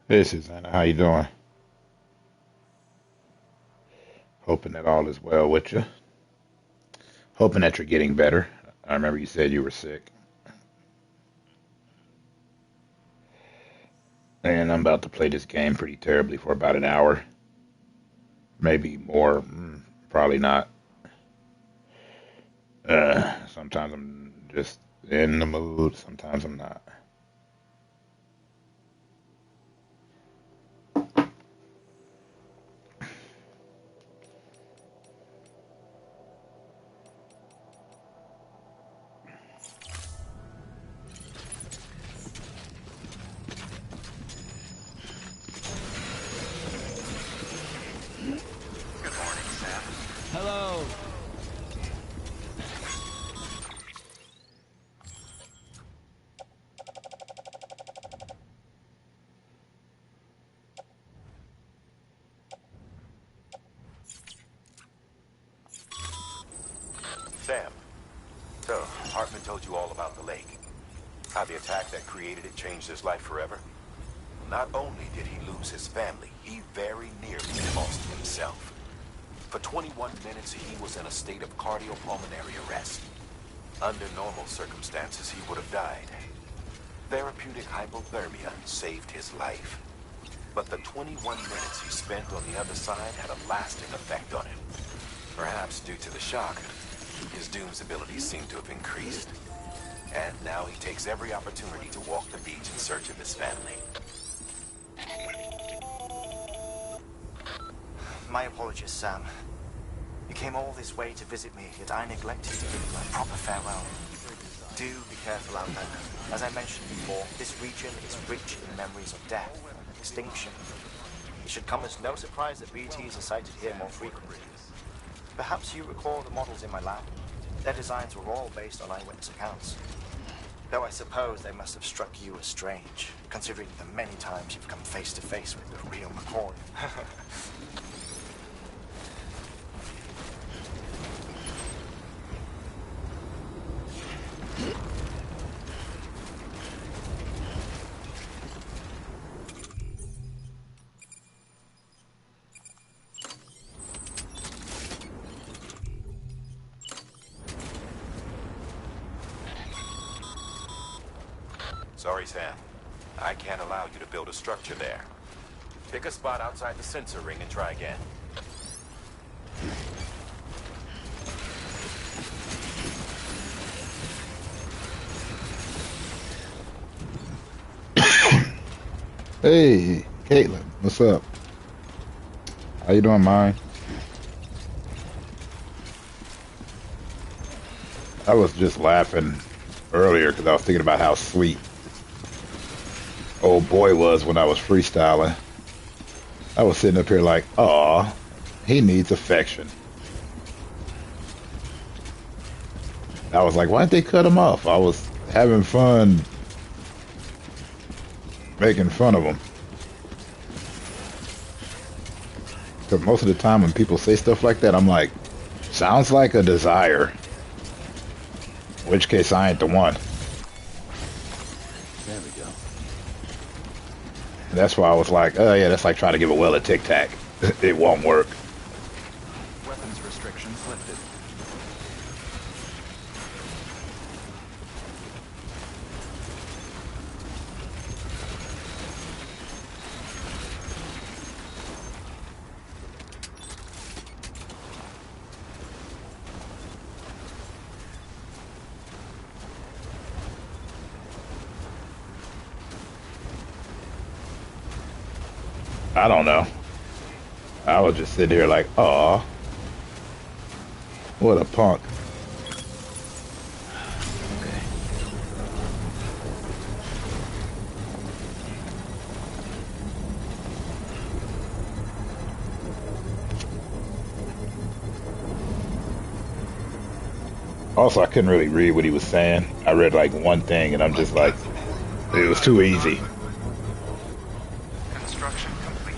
Hey Susanna, how you doing? Hoping that all is well with you. Hoping that you're getting better. I remember you said you were sick. And I'm about to play this game pretty terribly for about an hour. Maybe more. Probably not. Sometimes I'm just in the mood. Sometimes I'm not. Good morning, Sam. Hello. Sam, so Hartman told you all about the lake. How the attack that created it changed his life forever. Not only did he lose his family, he very nearly lost himself. For 21 minutes, he was in a state of cardiopulmonary arrest. Under normal circumstances, he would have died. Therapeutic hypothermia saved his life. But the 21 minutes he spent on the other side had a lasting effect on him. Perhaps due to the shock, his Doom's abilities seem to have increased. And now he takes every opportunity to walk the beach in search of his family. My apologies, Sam. You came all this way to visit me, yet I neglected to give you a proper farewell. Do be careful out there. As I mentioned before, this region is rich in memories of death and extinction. It should come as no surprise that BTs are sighted here more frequently. Perhaps you recall the models in my lab. Their designs were all based on eyewitness accounts. Though I suppose they must have struck you as strange, considering the many times you've come face to face with the real McCoy. Sorry, Sam. I can't allow you to build a structure there. Pick a spot outside the sensor ring and try again. Hey, Caitlin, what's up? How you doing, mine? I was just laughing earlier because I was thinking about how sweet old boy was when I was freestyling. I was sitting up here like, aw, he needs affection. I was like, why'd they cut him off? I was having fun making fun of him. Because most of the time when people say stuff like that, I'm like, sounds like a desire. In which case, I ain't the one. There we go. And that's why I was like, oh yeah, that's like trying to give a well a tic tac. It won't work. Weapons restrictions lifted. I don't know. I was just sitting here like, aw, what a punk. Okay. Also, I couldn't really read what he was saying. I read like one thing and I'm just like, it was too easy. Extraction complete.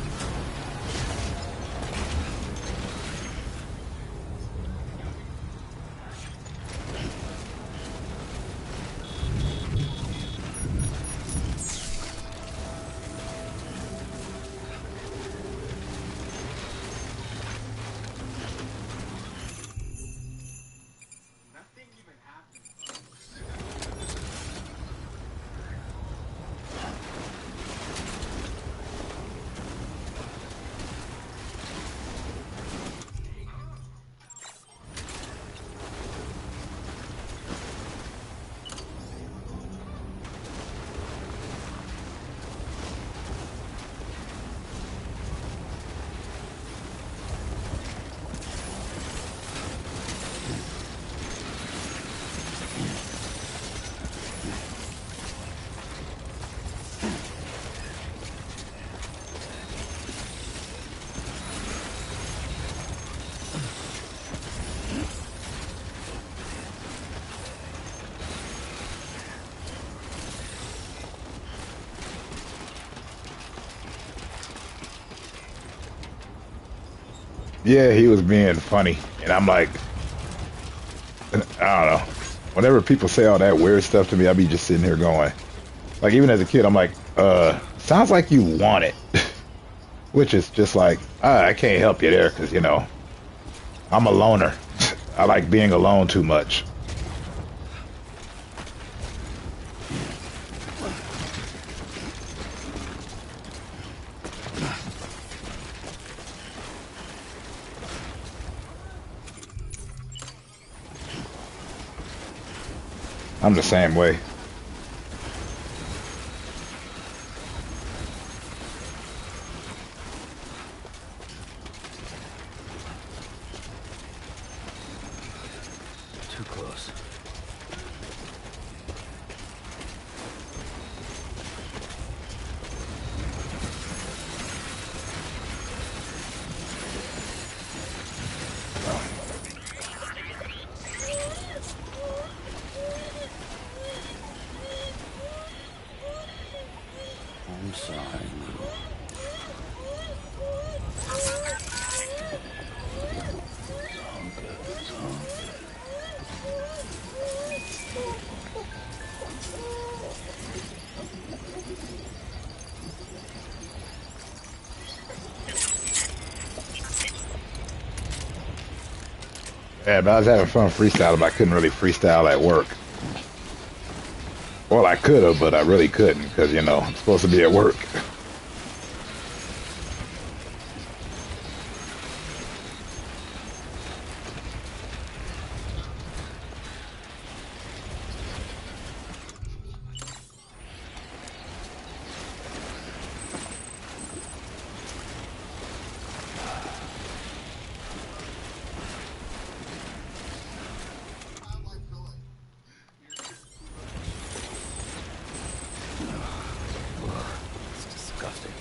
Yeah, he was being funny, and I'm like, I don't know. Whenever people say all that weird stuff to me, I be just sitting here going, like, even as a kid, I'm like, sounds like you want it, which is just like, I can't help you there, because, you know, I'm a loner. I like being alone too much. I'm the same way. Too close. I'm sorry. Yeah, but I was having fun freestyling, but I couldn't really freestyle at work. Well, I could have, but I really couldn't, because, you know, I'm supposed to be at work. It's disgusting.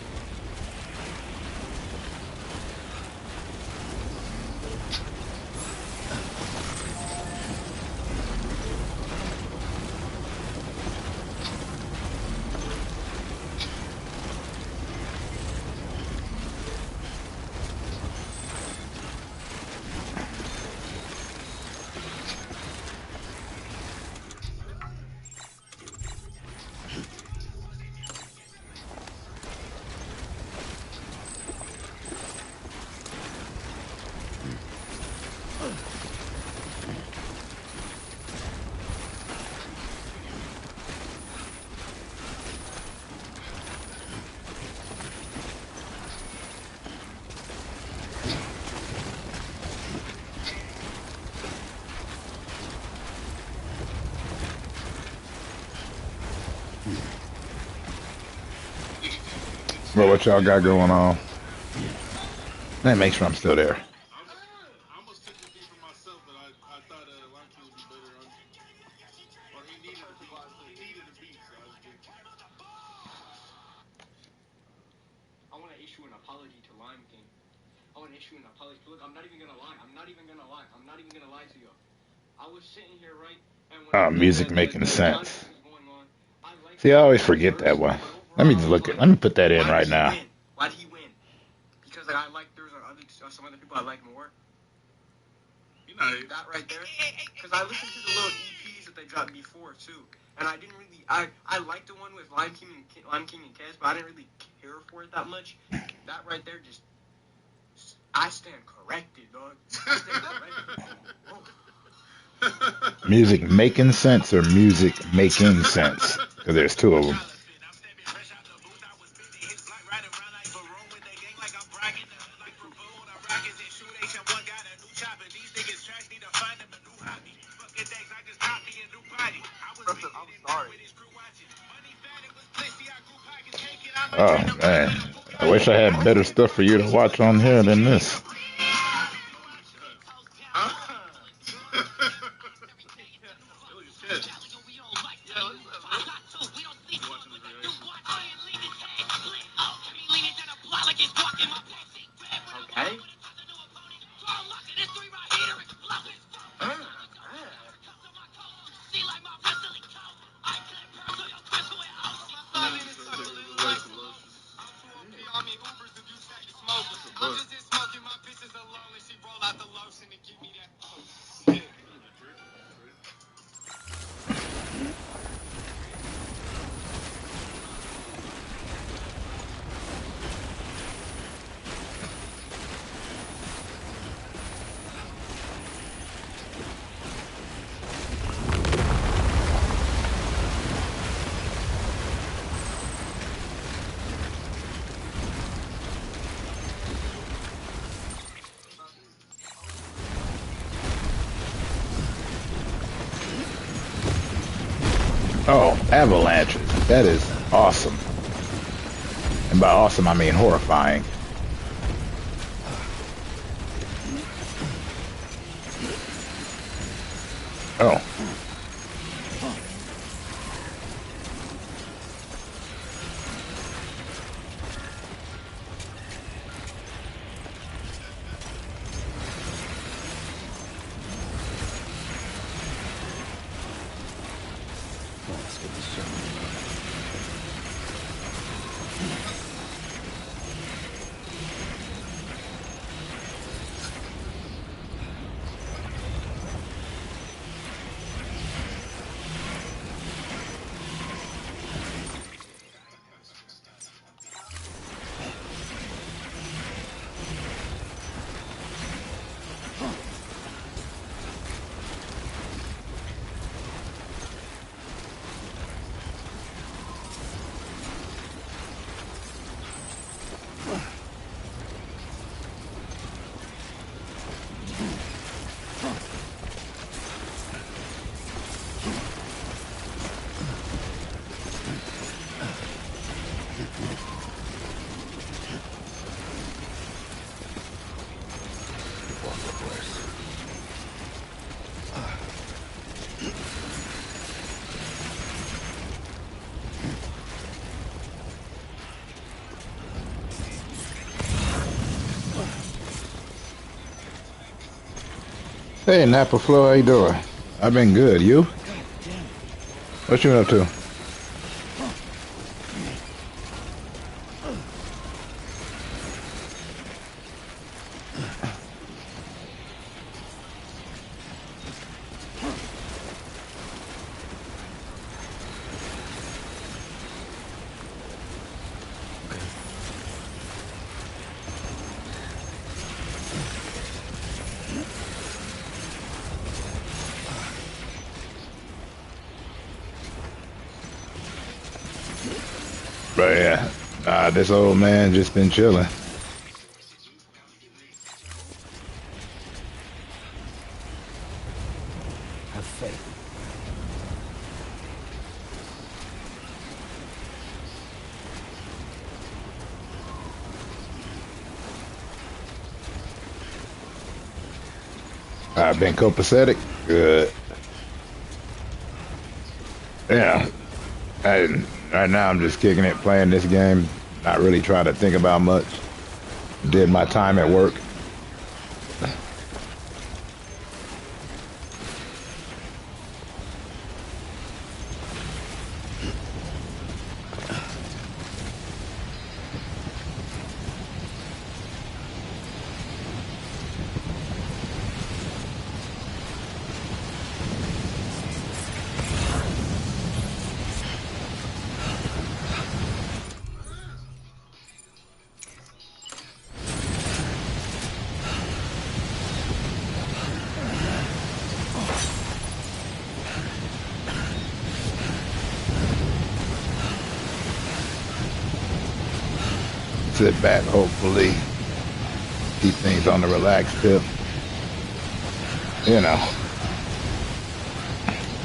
But what y'all got going on? Let me make sure I'm still there. I almost took the beat for myself, but I thought Lanky would be better on, or he needed a beat. He needed a beat, so I was good. I want to issue an apology to Lime King. I want to issue an apology. Look, I'm not even gonna lie. I'm not even gonna lie. I'm not even gonna lie to you. I was sitting here, right, and when Music making the sense. was going on, I liked See, I it always at forget that first, one. but Let me overall, I just was look at. like, Let me put that in why right did he now. win? Why did he win? Because like I like there's some other people I like more. You know, That right there. Because I listened to the little EPs that they dropped before too, and I didn't really I liked the one with Lime King and Kes, but I didn't really care for it that much. That right there just I stand corrected, dog. I stand corrected. Music making sense or music making sense? Because there's two of them. Oh man, I wish I had better stuff for you to watch on here than this. Okay. Oh, avalanches. That is awesome. And by awesome, I mean horrifying. Oh. Hey, Napa Flo, how you doing? I've been good. You? What you been up to? But yeah, this old man just been chilling. Have faith. I've been copacetic. Good. Yeah. Right now I'm just kicking it, playing this game. Not really trying to think about much. Did my time at work. sit back, hopefully keep things on the relaxed tip. You know.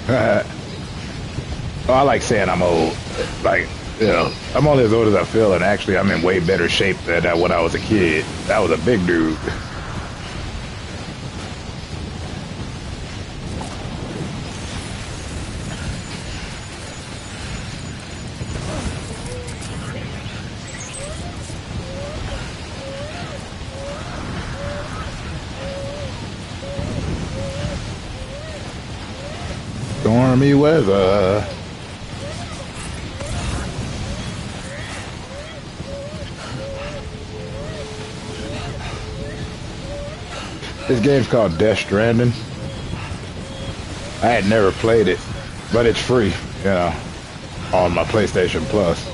Well, I like saying I'm old. Like, you know, I'm only as old as I feel, and actually I'm in way better shape than when I was a kid. I was a big dude. Stormy weather. This game's called Death Stranding. I had never played it, but it's free, you know, on my PlayStation Plus.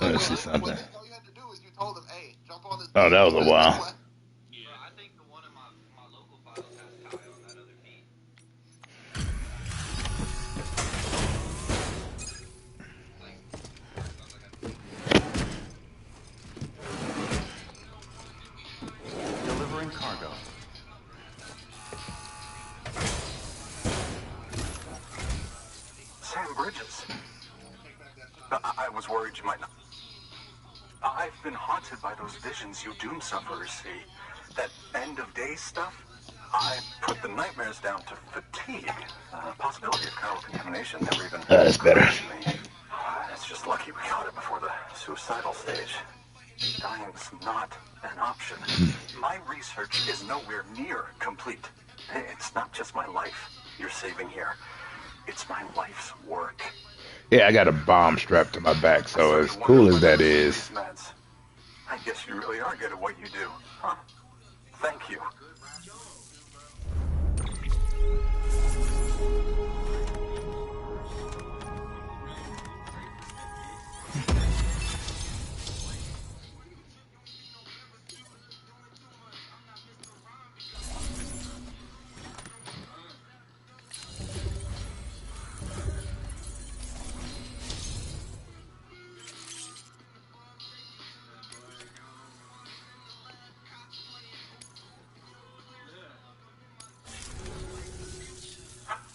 Let's see something. All you had to do is you told them, hey, jump on this. Oh, that was a while. Yeah, I think the one in my local files has Kai on that other beat. Delivering cargo. Sam Bridges. I was worried you might not. I've been haunted by those visions you doom sufferers see. That end of days stuff. I put the nightmares down to fatigue. Possibility of chiral contamination never even That's better. occurred to me. It's just lucky we caught it before the suicidal stage. Dying's not an option. My research is nowhere near complete. It's not just my life you're saving here. It's my life's work. Yeah, I got a bomb strapped to my back, so as cool as that is. I guess you really are good at what you do. Huh. Thank you.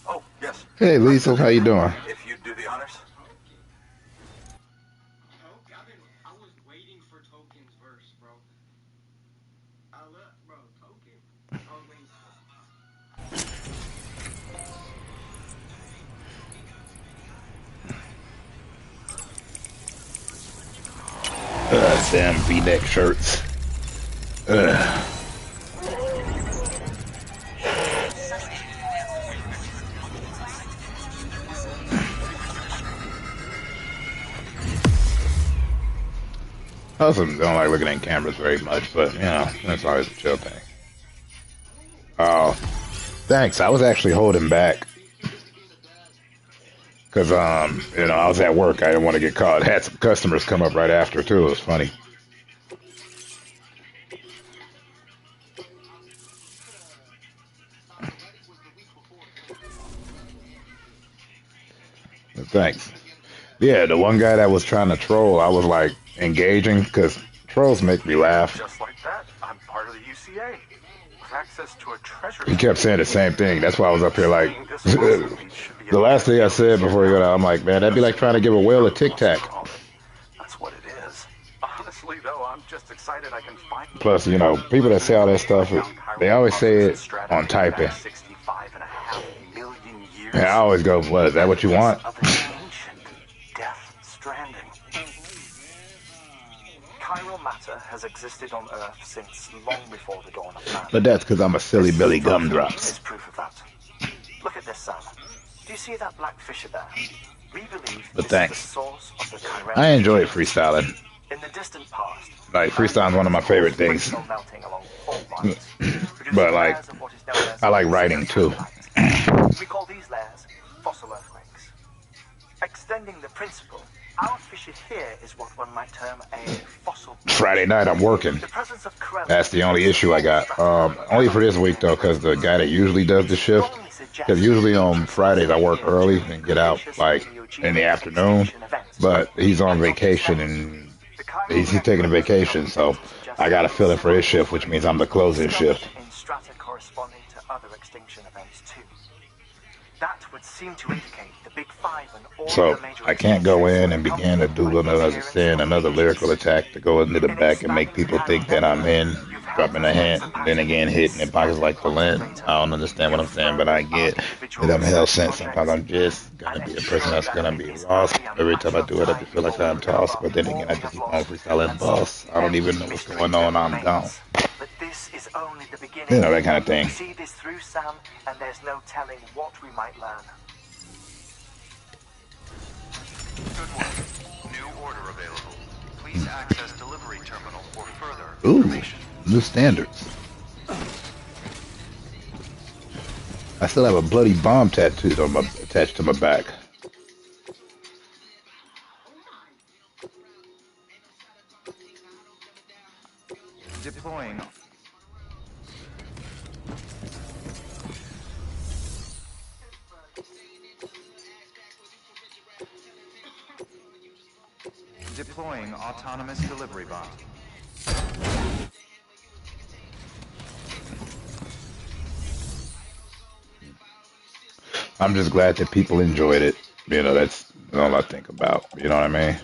Oh, yes. Hey, Lisa, how you doing? If you'd do the honors. I was waiting for Token's verse, bro. I love, bro, Token. I was waiting Damn V-neck shirts. I also don't like looking at cameras very much, but, you know, that's always a chill thing. Oh, thanks. I was actually holding back. Because, you know, I was at work. I didn't want to get caught. Had some customers come up right after, too. It was funny. Thanks. Yeah, the one guy that was trying to troll, I was like engaging because trolls make me laugh. Just like that, I'm part of the UCA. With access to a treasure. He kept saying the same thing. That's why I was up here like, the last thing I said before he got out, I'm like, man, that'd be like trying to give a whale a Tic Tac. That's what it is. Honestly, though, I'm just excited I can find. Plus, you know, people that say all that stuff, they always say it on typing. 65.5 million years. And I always go, what, is that what you want? Of an ancient Death Stranding. Chiral matter has existed on Earth since long before the dawn of man. But that's because I'm a silly Billy Gumdrops. Is proof of that. Look at this, Sam. Do you see that black fissure there? We believe But this thanks. is the source of the chiral. I enjoy freestyling. In the distant past, Like, freestyling is one of my favorite things. melting along fault lines, But, like, producing layers of what is known as I like writing, too. We call these layers fossil earthquakes. Extending the principle, our fissure here is what one might term a fossil. Friday night I'm working. The presence of corellia. That's the only issue I got. Only for this week though, because the guy that usually does the shift, because usually on Fridays I work early and get out like in the afternoon, but he's on vacation and he's taking a vacation, so I got to fill in for his shift, which means I'm the closing shift. In strata corresponding to other extinction events too. That would seem to indicate the Big Five and all So the major I can't go in and begin to do another sin, another lyrical attack to go into the back and make people think that I'm in, dropping a hand, then again hitting in pockets like QuLaNi. I don't understand what I'm saying, but I get that I'm hell sent. Sometimes I'm just gonna be a person that's gonna be lost. Every time I do it, I just feel like I'm tossed. But then again, I just keep on freestyling boss. I don't even know what's going on. I'm gone. But this is only the beginning. You know, that kind of thing. See this through, Sam, and there's no telling what we might learn. Good work. New order available. Please access delivery terminal for further Ooh, information. new standards. I still have a bloody bomb tattooed on attached to my back. Deploying. Deploying autonomous delivery bot. I'm just glad that people enjoyed it. You know, that's all I think about. You know what I mean?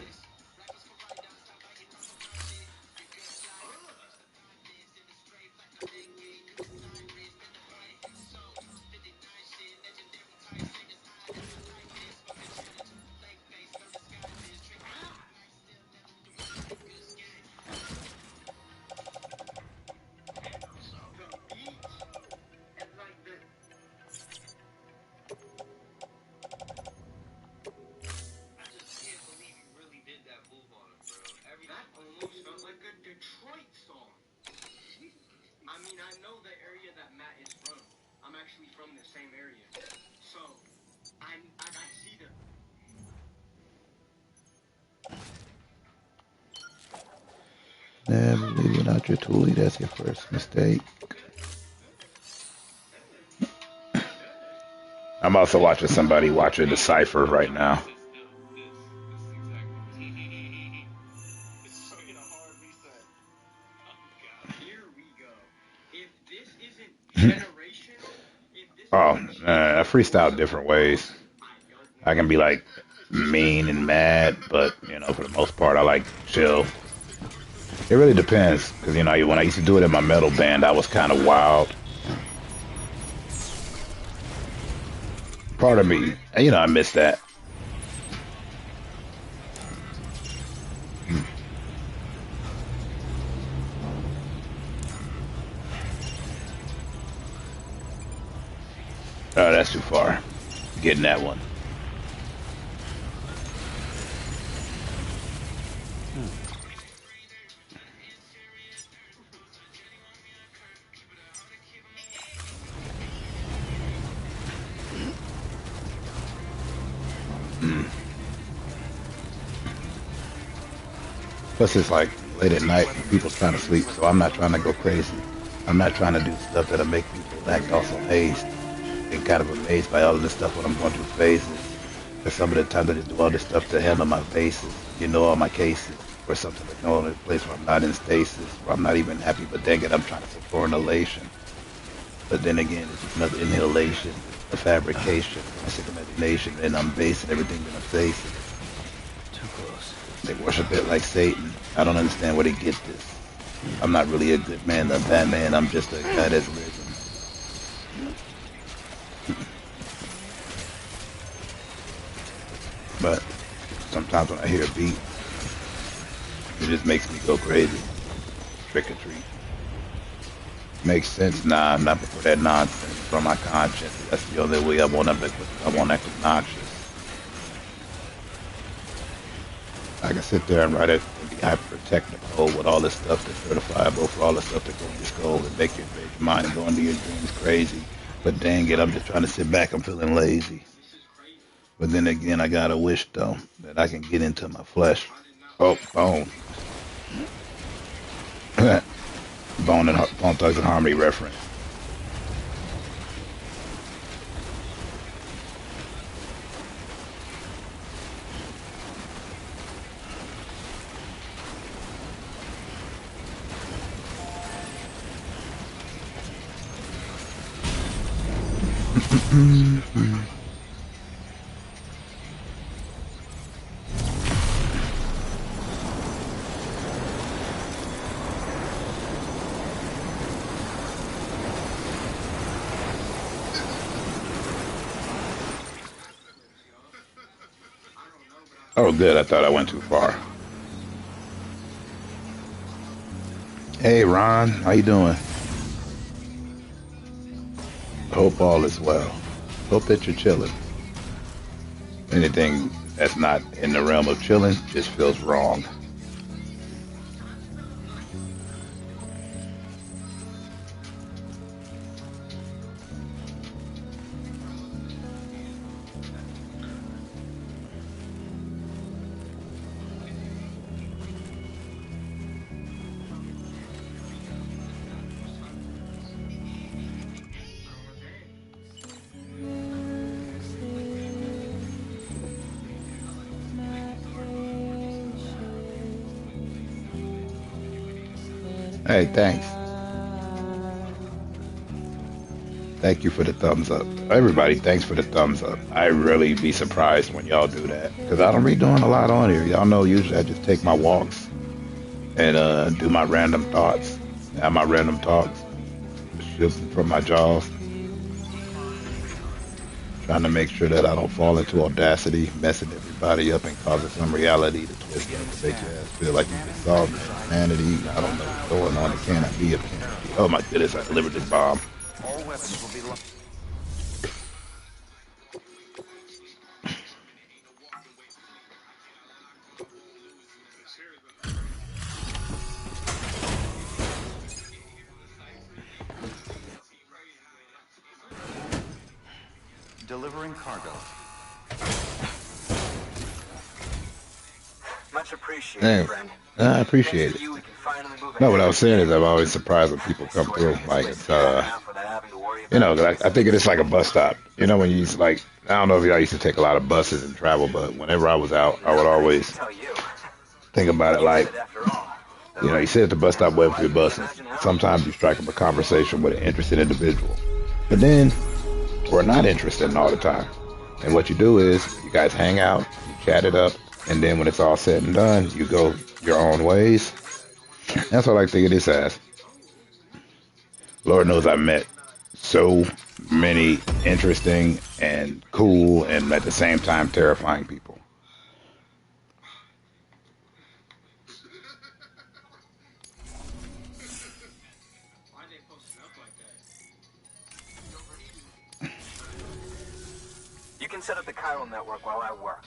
Never leaving out your toolie. That's your first mistake. I'm also watching somebody watching the cipher right now. Oh, I freestyle different ways. I can be like mean and mad, but you know, for the most part, I like chill. It really depends, because you know, when I used to do it in my metal band, I was kind of wild. Part of me, you know, I miss that. Oh, that's too far. Getting that one. Plus, it's like late at night, people's trying to sleep, so I'm not trying to go crazy. I'm not trying to do stuff that'll make people act also hazed and kind of amazed by all of this stuff when I'm going through phases. There's some of the times I just do all this stuff to handle my faces, you know, all my cases, or something like no other place where I'm not in stasis, where I'm not even happy, but dang it, I'm trying to support an elation. But then again, it's just another inhalation, a fabrication, a sick imagination, and I'm basing everything that I'm facing. Too close. They worship it like Satan. I don't understand where they get this. I'm not really a good man, a bad man. I'm just a guy that's living. But sometimes when I hear a beat, it just makes me go crazy. Trick or treat. Makes sense? Nah, I'm not for that nonsense from my conscience. That's the only way I won't act obnoxious. I can sit there and write it and be hyper technical with all this stuff that's certifiable for all the stuff that goes in your skull and make your mind and go into your dreams crazy. But dang it, I'm just trying to sit back. I'm feeling lazy. But then again, I got a wish though that I can get into my flesh. Oh, bone, Bone Thugs and Harmony reference. Oh, good. I thought I went too far. Hey, Ron, how you doing? Hope all is well. Hope that you're chilling. Anything that's not in the realm of chilling just feels wrong. Hey, thanks. Thank you for the thumbs up. Everybody, thanks for the thumbs up. I really be surprised when y'all do that because I don't be doing a lot on here. Y'all know usually I just take my walks and do my random thoughts. Have my random thoughts, shifting from my jaws, trying to make sure that I don't fall into audacity, messing everybody up and causing some reality to twist up to make your ass feel like you've been solved insanity. I don't know what's going on. It cannot be. It cannot be. Oh my goodness, I delivered this bomb. All weapons will be locked. Delivering cargo. Much appreciated, Hey, friend. I appreciate Thanks it. to you, we can finally move No, what I ahead. was saying is I'm always surprised when people come through. Like it's you know, 'cause I think of this like a bus stop. You know, when you used to, like, I don't know if y'all used to take a lot of buses and travel, but whenever I was out, I would always Tell you. think about it You like, did it after all. you know, you sit at the bus stop waiting for your bus, and sometimes you strike up a conversation with an interested individual, but then we're not interested all the time. And what you do is you guys hang out, you chat it up, and then when it's all said and done, you go your own ways. That's what I like to think of this as. Lord knows I've met so many interesting and cool and at the same time terrifying people. Why they posting up like that? You can set up the chiral network while I work.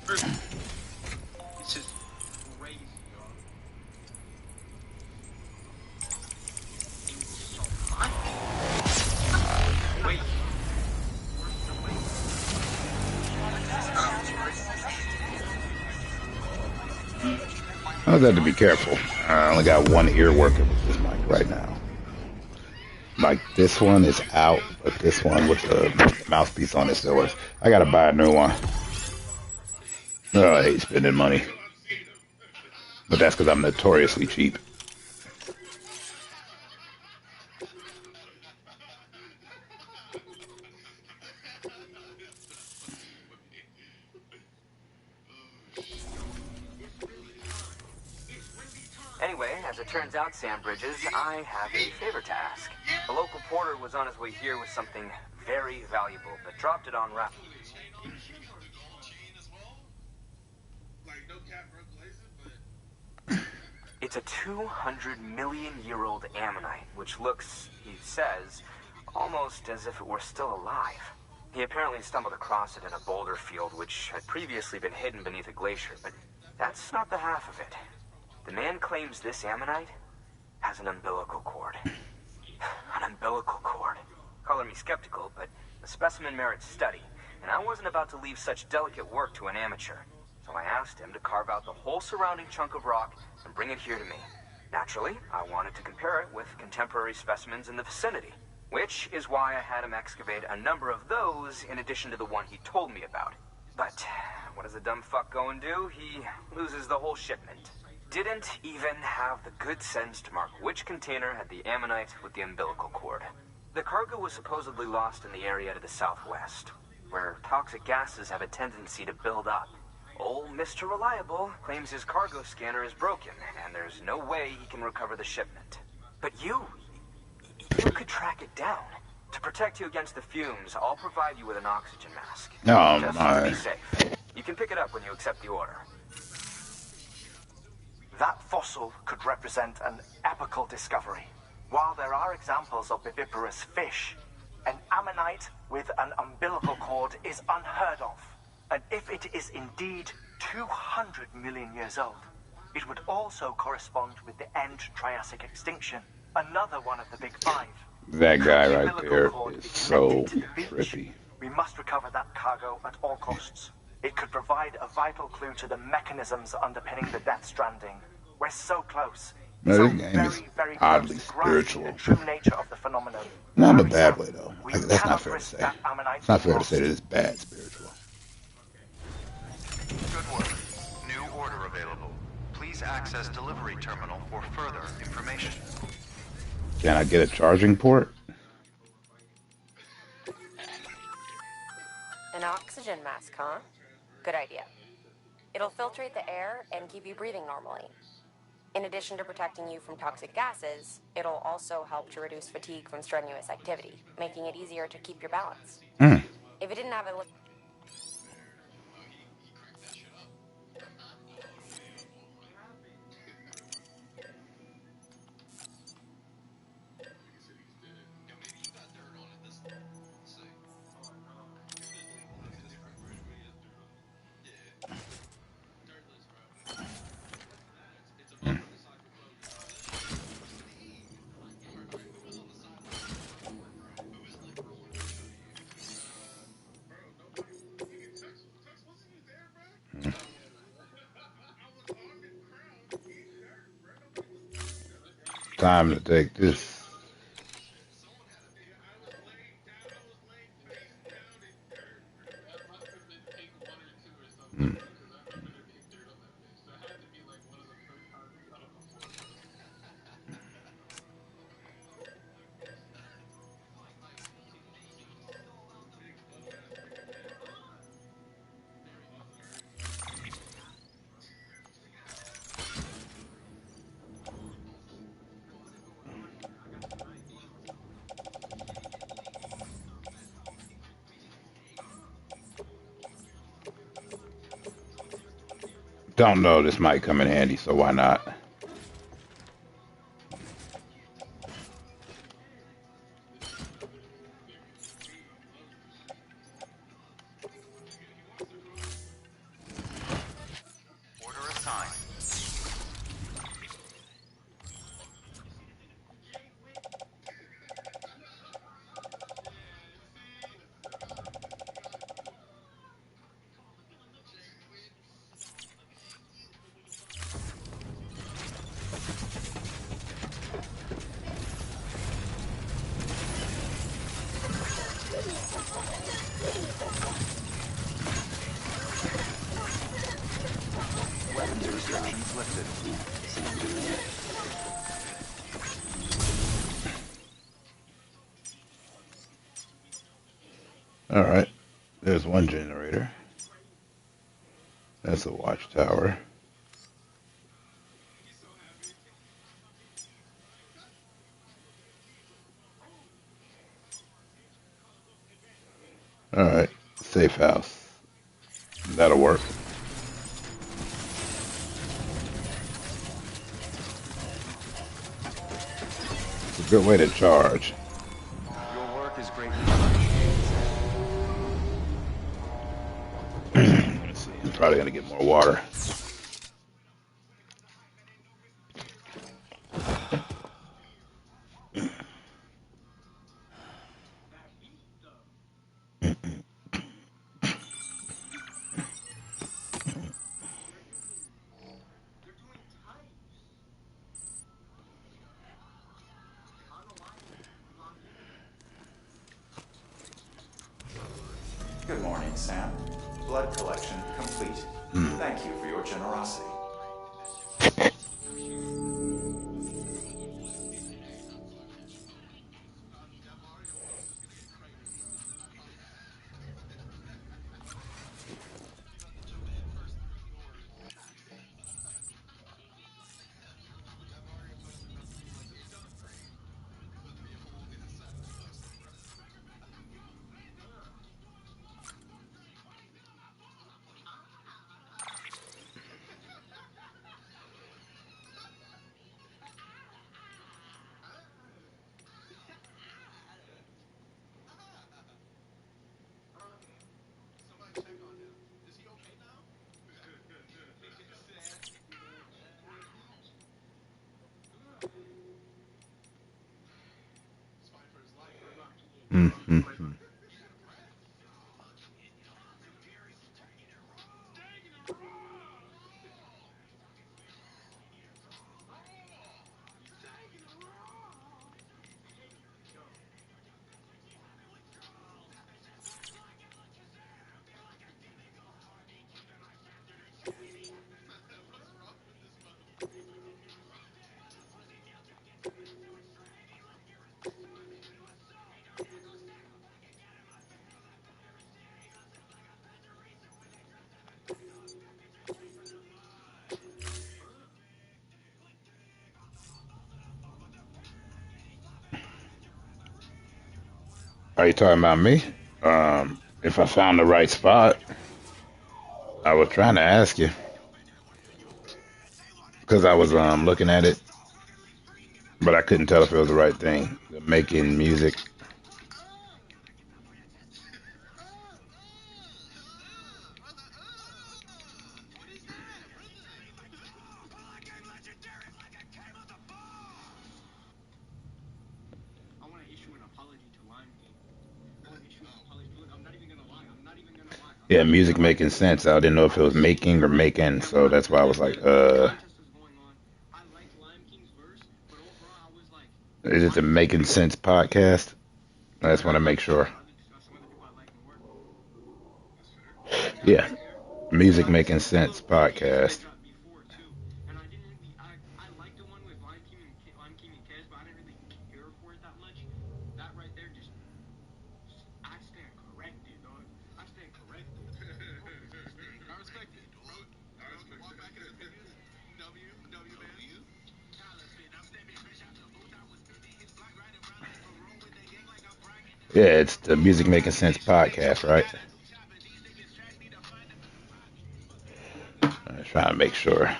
It's just crazy, y'all. It's so hot. Wait. I just have to be careful. I only got one ear working with this mic right now. Like this one is out, but this one with the mouthpiece on it still works. I gotta buy a new one. Oh, I hate spending money. But that's because I'm notoriously cheap. Anyway, as it turns out, Sam Bridges, I have a favor to ask. A local porter was on his way here with something very valuable, but dropped it on route. It's a 200-million-year-old ammonite, which looks, he says, almost as if it were still alive. He apparently stumbled across it in a boulder field, which had previously been hidden beneath a glacier, but that's not the half of it. The man claims this ammonite has an umbilical cord. An umbilical cord. Color me skeptical, but the specimen merits study, and I wasn't about to leave such delicate work to an amateur. So I asked him to carve out the whole surrounding chunk of rock and bring it here to me. Naturally, I wanted to compare it with contemporary specimens in the vicinity, which is why I had him excavate a number of those in addition to the one he told me about. But what does a dumb fuck go and do? He loses the whole shipment. Didn't even have the good sense to mark which container had the ammonite with the umbilical cord. The cargo was supposedly lost in the area to the southwest, where toxic gases have a tendency to build up. Old Mr. Reliable claims his cargo scanner is broken, and there's no way he can recover the shipment. But you could track it down. To protect you against the fumes, I'll provide you with an oxygen mask. Oh Just my. to be safe. You can pick it up when you accept the order. That fossil could represent an epochal discovery. While there are examples of viviparous fish, an ammonite with an umbilical cord is unheard of. And if it is indeed 200 million years old, it would also correspond with the end Triassic extinction, another one of the big five. That guy The right umbilical there cord is is so connected to the beach. trippy. We must recover that cargo at all costs. It could provide a vital clue to the mechanisms underpinning the Death Stranding. We're so close. No, So this game is very oddly close to grasping spiritual. the true nature of the phenomenon. Not in a Hurry, bad Sam. way, though. We Like, that's not cannot fair to risk say. that ammonite It's not being fair to say that lost. it's bad spiritual. Good work. New order available. Please access delivery terminal for further information. Can I get a charging port? An oxygen mask, huh? Good idea. It'll filtrate the air and keep you breathing normally. In addition to protecting you from toxic gases, it'll also help to reduce fatigue from strenuous activity, making it easier to keep your balance. If it didn't have a Time to take this. Don't know. This might come in handy, so why not? Order assigned. Weapons restrictions lifted. All right. There's one generator. That's a watchtower. All right. Safe house. That'll work. It's a good way to charge. Your work is greatly Let's see. I'm probably gonna get more water. morning, Sam. Blood collection complete. Thank you for your generosity. Mm-hmm. Are you talking about me? If I found the right spot, I was trying to ask you because I was looking at it, but I couldn't tell if it was the right thing. The making music. I want to issue an apology to Lime King. I want to issue an apology. Look, I'm not even gonna lie. I'm not even gonna lie. Yeah, music making sense. I didn't know if it was making or making, so that's why I was like, Contest was going on. I liked Lime King's verse, but overall, I was like, is it the Making Sense podcast? I just want to make sure. some other people I like more. Yeah, That's fair. Music But I Making listened to the Sense little EPs that they podcast. dropped before too, and I didn't really. I liked the one with Lime King and Kes, but I didn't really care for it that much. That right there just I stand corrected, dog. I stand corrected. I respect it, bro. I respect it. Back in his opinions. W man. Yeah, it's the Music Making Sense podcast, right? I'm trying to make sure.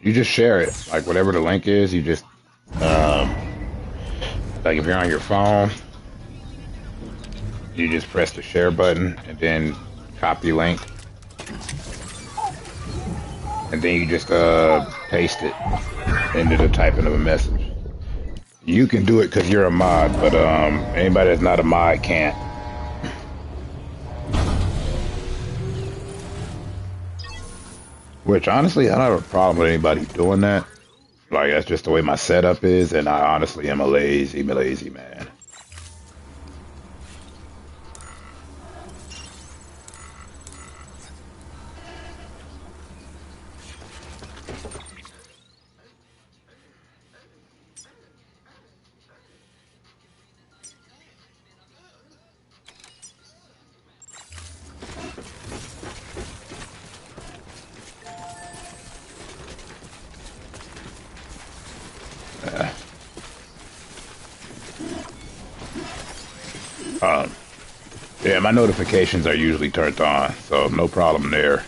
You just share it, like whatever the link is. You just like if you're on your phone, you just press the share button and then copy link, and then you just paste it into the typing of a message. You can do it because you're a mod, but anybody that's not a mod can't. Which honestly, I don't have a problem with anybody doing that. Like that's just the way my setup is, and I honestly am a lazy man. Um, yeah, my notifications are usually turned on, so no problem there.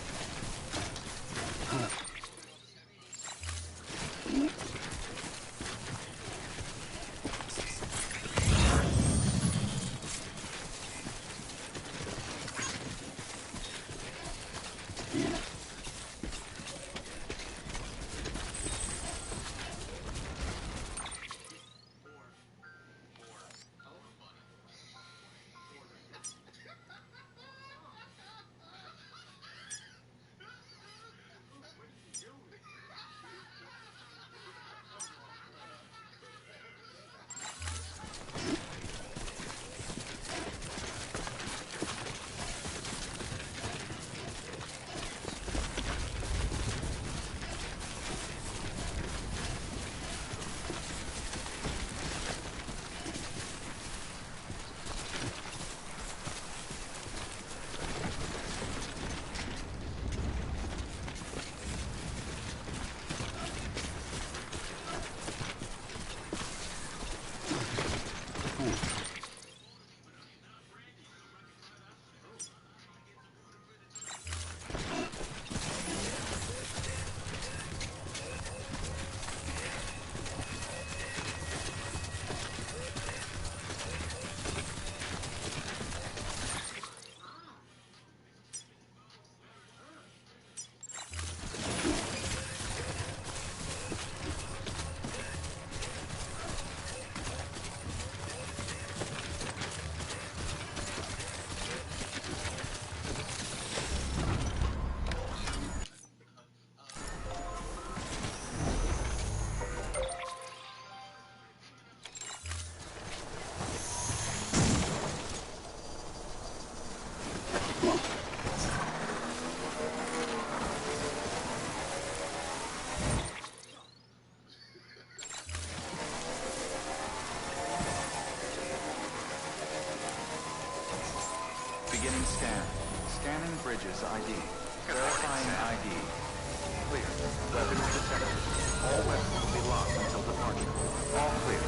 All clear.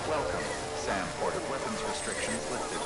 Welcome. SAM Port of Weapons restrictions lifted.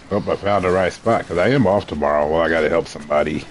Hope I found the right spot because I am off tomorrow. Well, I got to help somebody.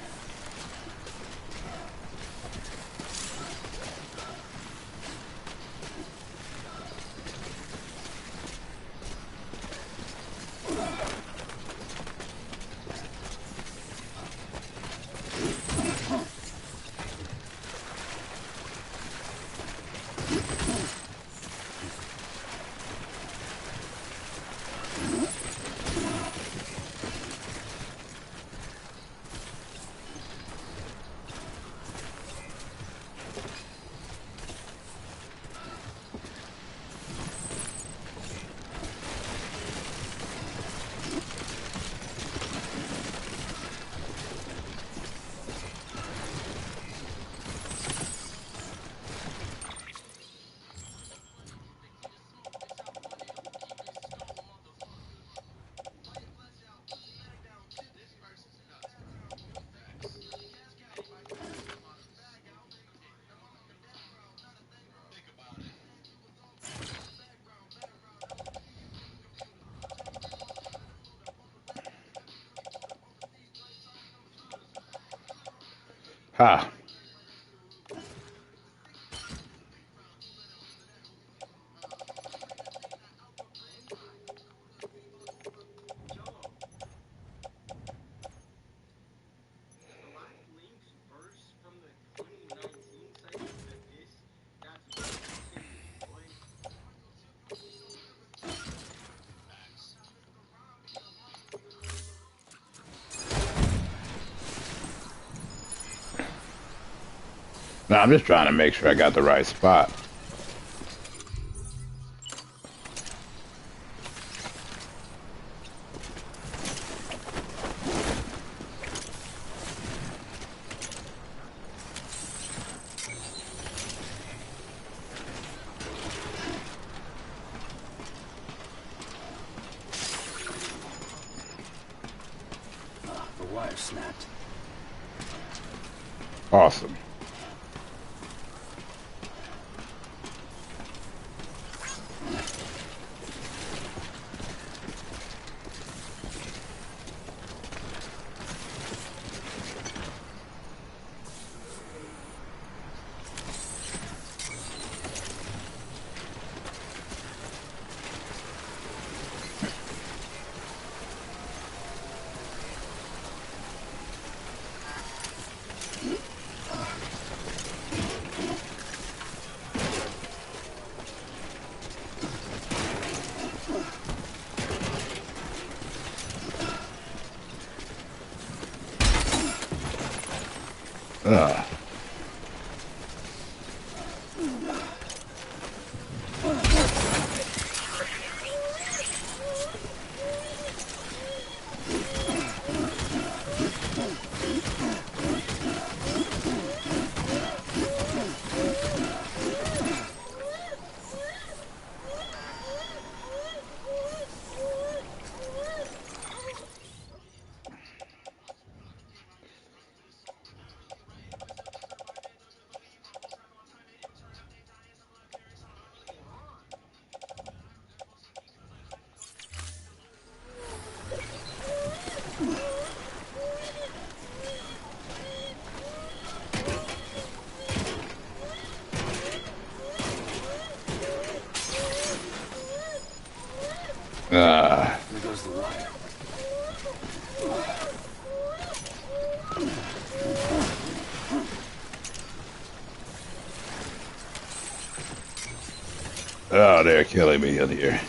Ha. No, I'm just trying to make sure I got the right spot. The wire snapped. Awesome. Ugh. There goes the wire. Oh, they're killing me in here.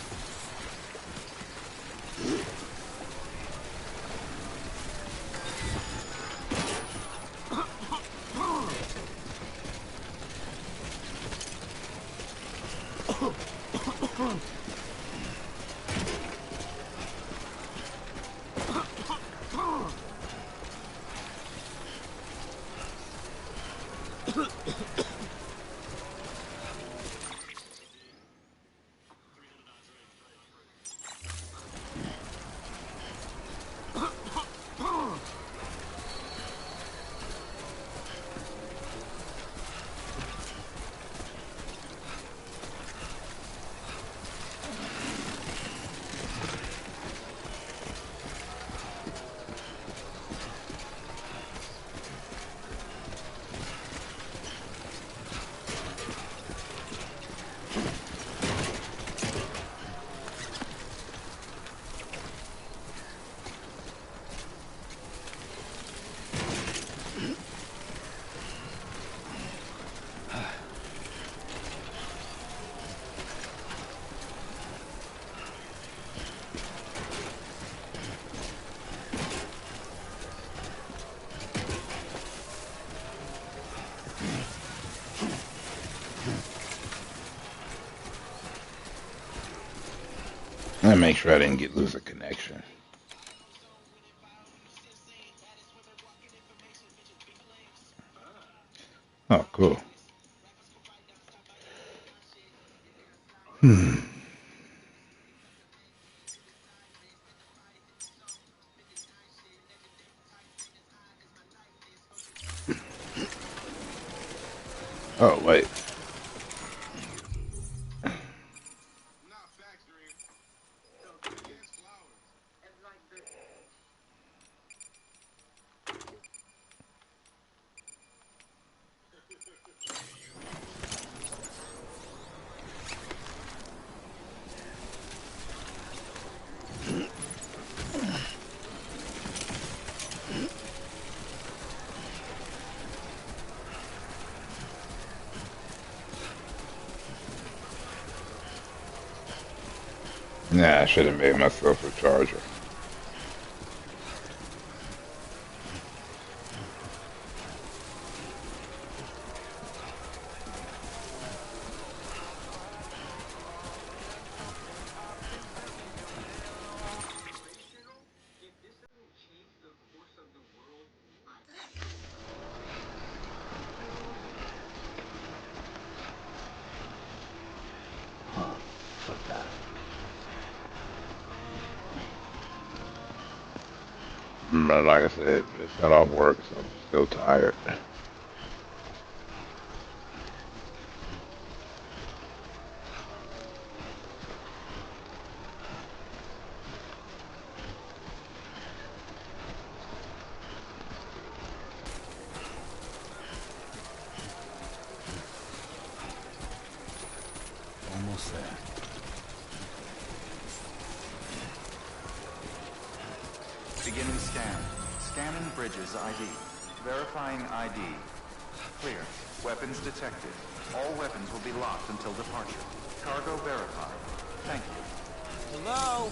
Let me make sure I didn't lose a connection. Oh, cool. Oh, wait. Nah, I should have made myself a charger. Fuck that. But like I said, just got off work, so I'm still tired. Almost there. Beginning scan. Scanning bridges ID. Verifying ID. Clear. Weapons detected. All weapons will be locked until departure. Cargo verified. Thank you. Hello?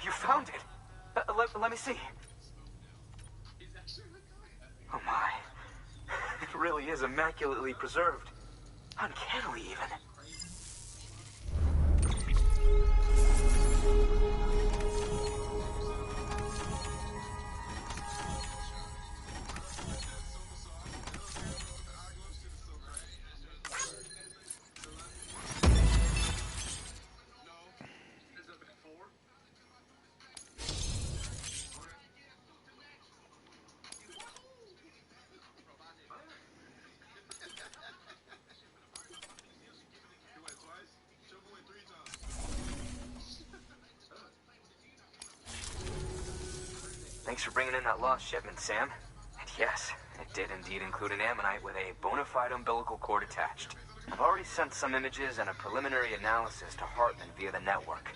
You found it. Let me see. Oh my. really is immaculately preserved. Uncannily, even. Thanks for bringing in that lost shipment, Sam. And yes, it did indeed include an ammonite with a bona fide umbilical cord attached. I've already sent some images and a preliminary analysis to Hartman via the network.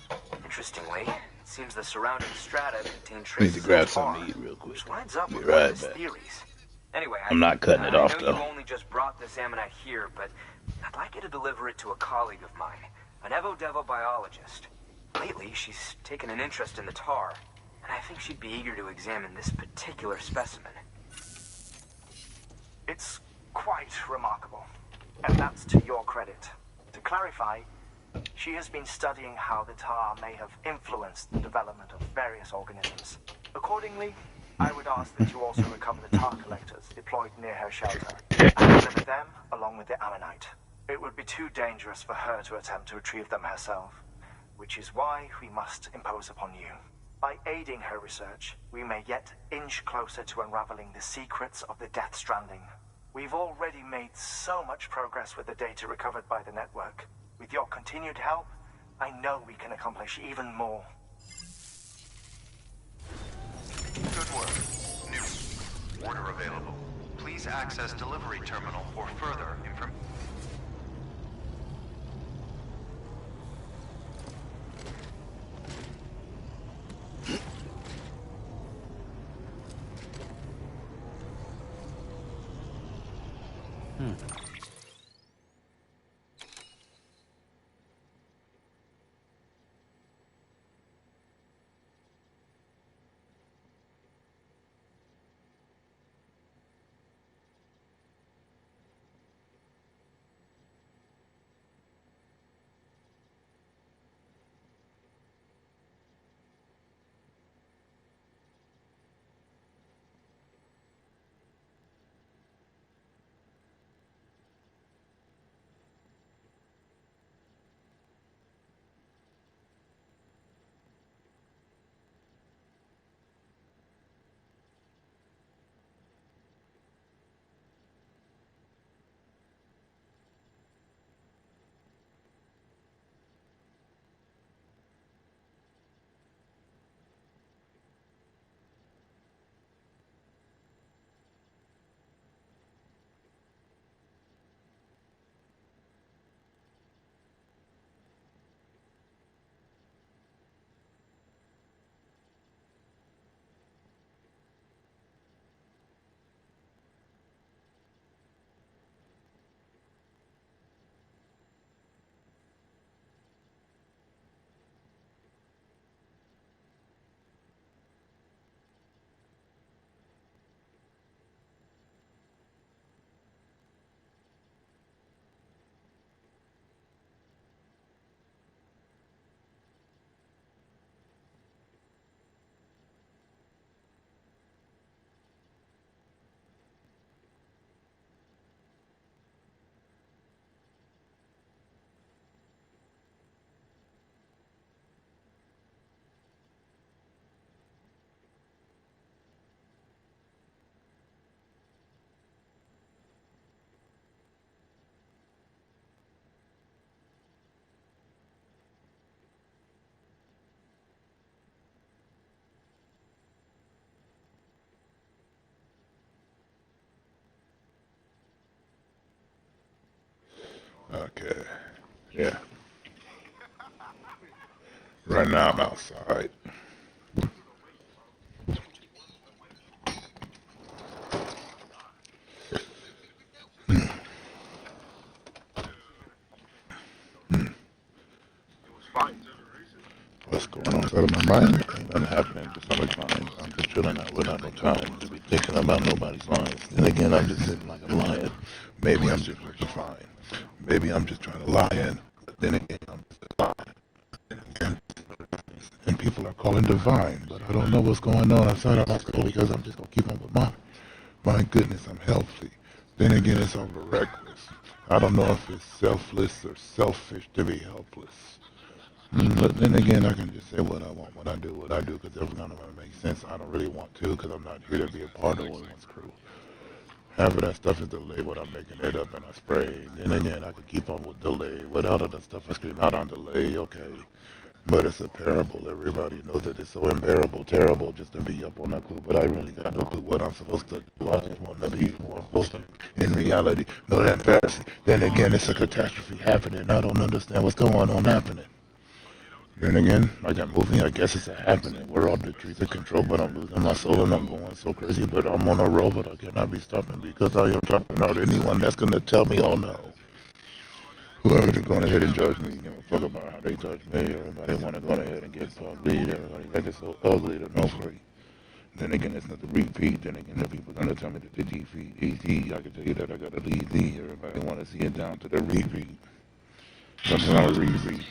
Interestingly, it seems the surrounding strata contain Need traces to grab of tar, some meat real quick. which lines up Be with right one of his back. theories. Anyway, I'm not cutting it off, I know though. you only just brought this ammonite here, but I'd like you to deliver it to a colleague of mine, an Evo-Devo biologist. Lately, she's taken an interest in the tar, and I think she'd be eager to examine this particular specimen. It's quite remarkable, and that's to your credit. To clarify, she has been studying how the tar may have influenced the development of various organisms. Accordingly, I would ask that you also recover the tar collectors deployed near her shelter, and deliver them along with the ammonite. It would be too dangerous for her to attempt to retrieve them herself, which is why we must impose upon you. By aiding her research, we may yet inch closer to unraveling the secrets of the Death Stranding. We've already made so much progress with the data recovered by the network. With your continued help, I know we can accomplish even more. Good work. New order available. Please access delivery terminal for further information. Okay. Yeah. Right now I'm outside. what's going on inside of my mind. Ain't nothing happening, just I'm fine. I'm just chilling out without no time to be thinking about nobody's lines. Then again, I'm just sitting like a lion. Maybe I'm just looking fine. Maybe I'm just trying to lie in. But then again, I'm just a lie. And people are calling divine, but I don't know what's going on outside of my skull because I'm just gonna keep on with mine. My goodness, I'm healthy. Then again, it's over reckless. I don't know if it's selfless or selfish to be helpless. But then again, I can just say what I want when I do what I do because it's not going to make sense. I don't really want to because I'm not here to be a part of anyone's crew. Half of that stuff is delayed when I'm making it up and I spray. Then again, I could keep on with delay. Without all that stuff, I scream out on delay, okay. But it's a parable. Everybody knows that it's so unbearable, terrible just to be up on that clue. But I really got no clue what I'm supposed to do. I just want to be who I'm supposed to be. In reality, no, that fantasy. Then again, it's a catastrophe happening. I don't understand what's going on happening. Then again, like that movie, I guess it's a happening. Where all the trees are controlled, but I'm losing my soul and I'm going so crazy. But I'm on a roll, but I cannot be stopping because I am dropping out anyone that's going to tell me, oh no. Whoever's going ahead and judge me, give a fuck about how they judge me. Everybody want to go ahead and get ugly. Everybody like it's so ugly to no free. Then again, it's not the repeat. Then again, the people going to tell me that the defeat easy. I can tell you that I got to leave thee. Everybody want to see it down to the repeat. Something on a repeat.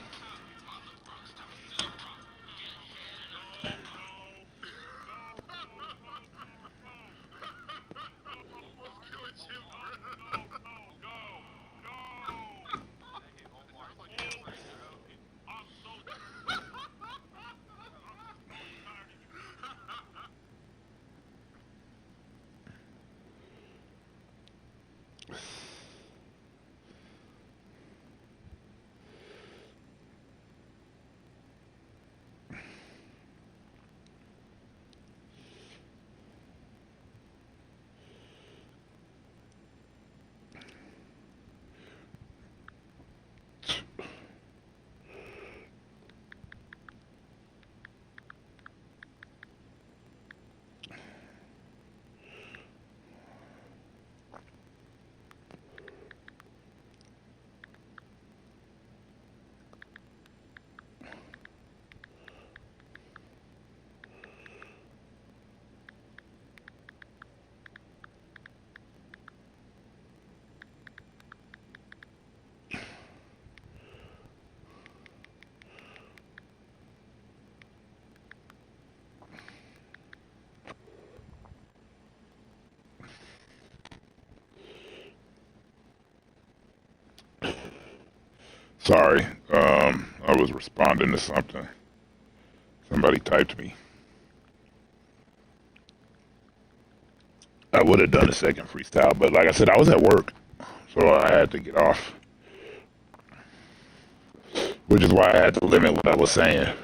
Sorry, I was responding to something. Somebody typed me. I would have done a second freestyle, but like I said, I was at work, so I had to get off. Which is why I had to limit what I was saying.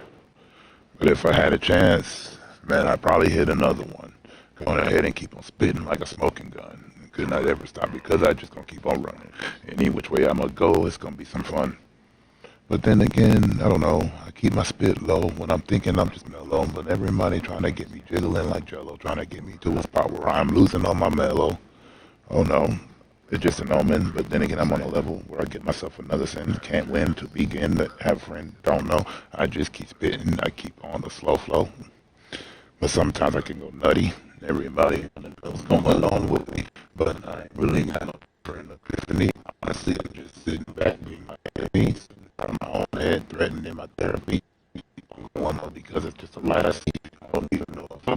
But if I had a chance, man, I'd probably hit another one. Going ahead and keep on spitting like a smoking gun. Could not ever stop because I just gonna keep on running. Any which way I'm gonna go, it's gonna be some fun. But then again, I don't know. I keep my spit low when I'm thinking I'm just mellow. But everybody trying to get me jiggling like Jello, trying to get me to a spot where I'm losing all my mellow. Oh no, it's just an omen. But then again, I'm on a level where I get myself another sin. Can't win to begin, but have friends don't know. I just keep spitting. I keep on the slow flow. But sometimes I can go nutty. Everybody knows going on with me. But I ain't really got no friend epiphany. Honestly, I'm just sitting back, being my enemy. Out of my own head, threatening my therapy. Going on because it's just a lot I see. I don't even know if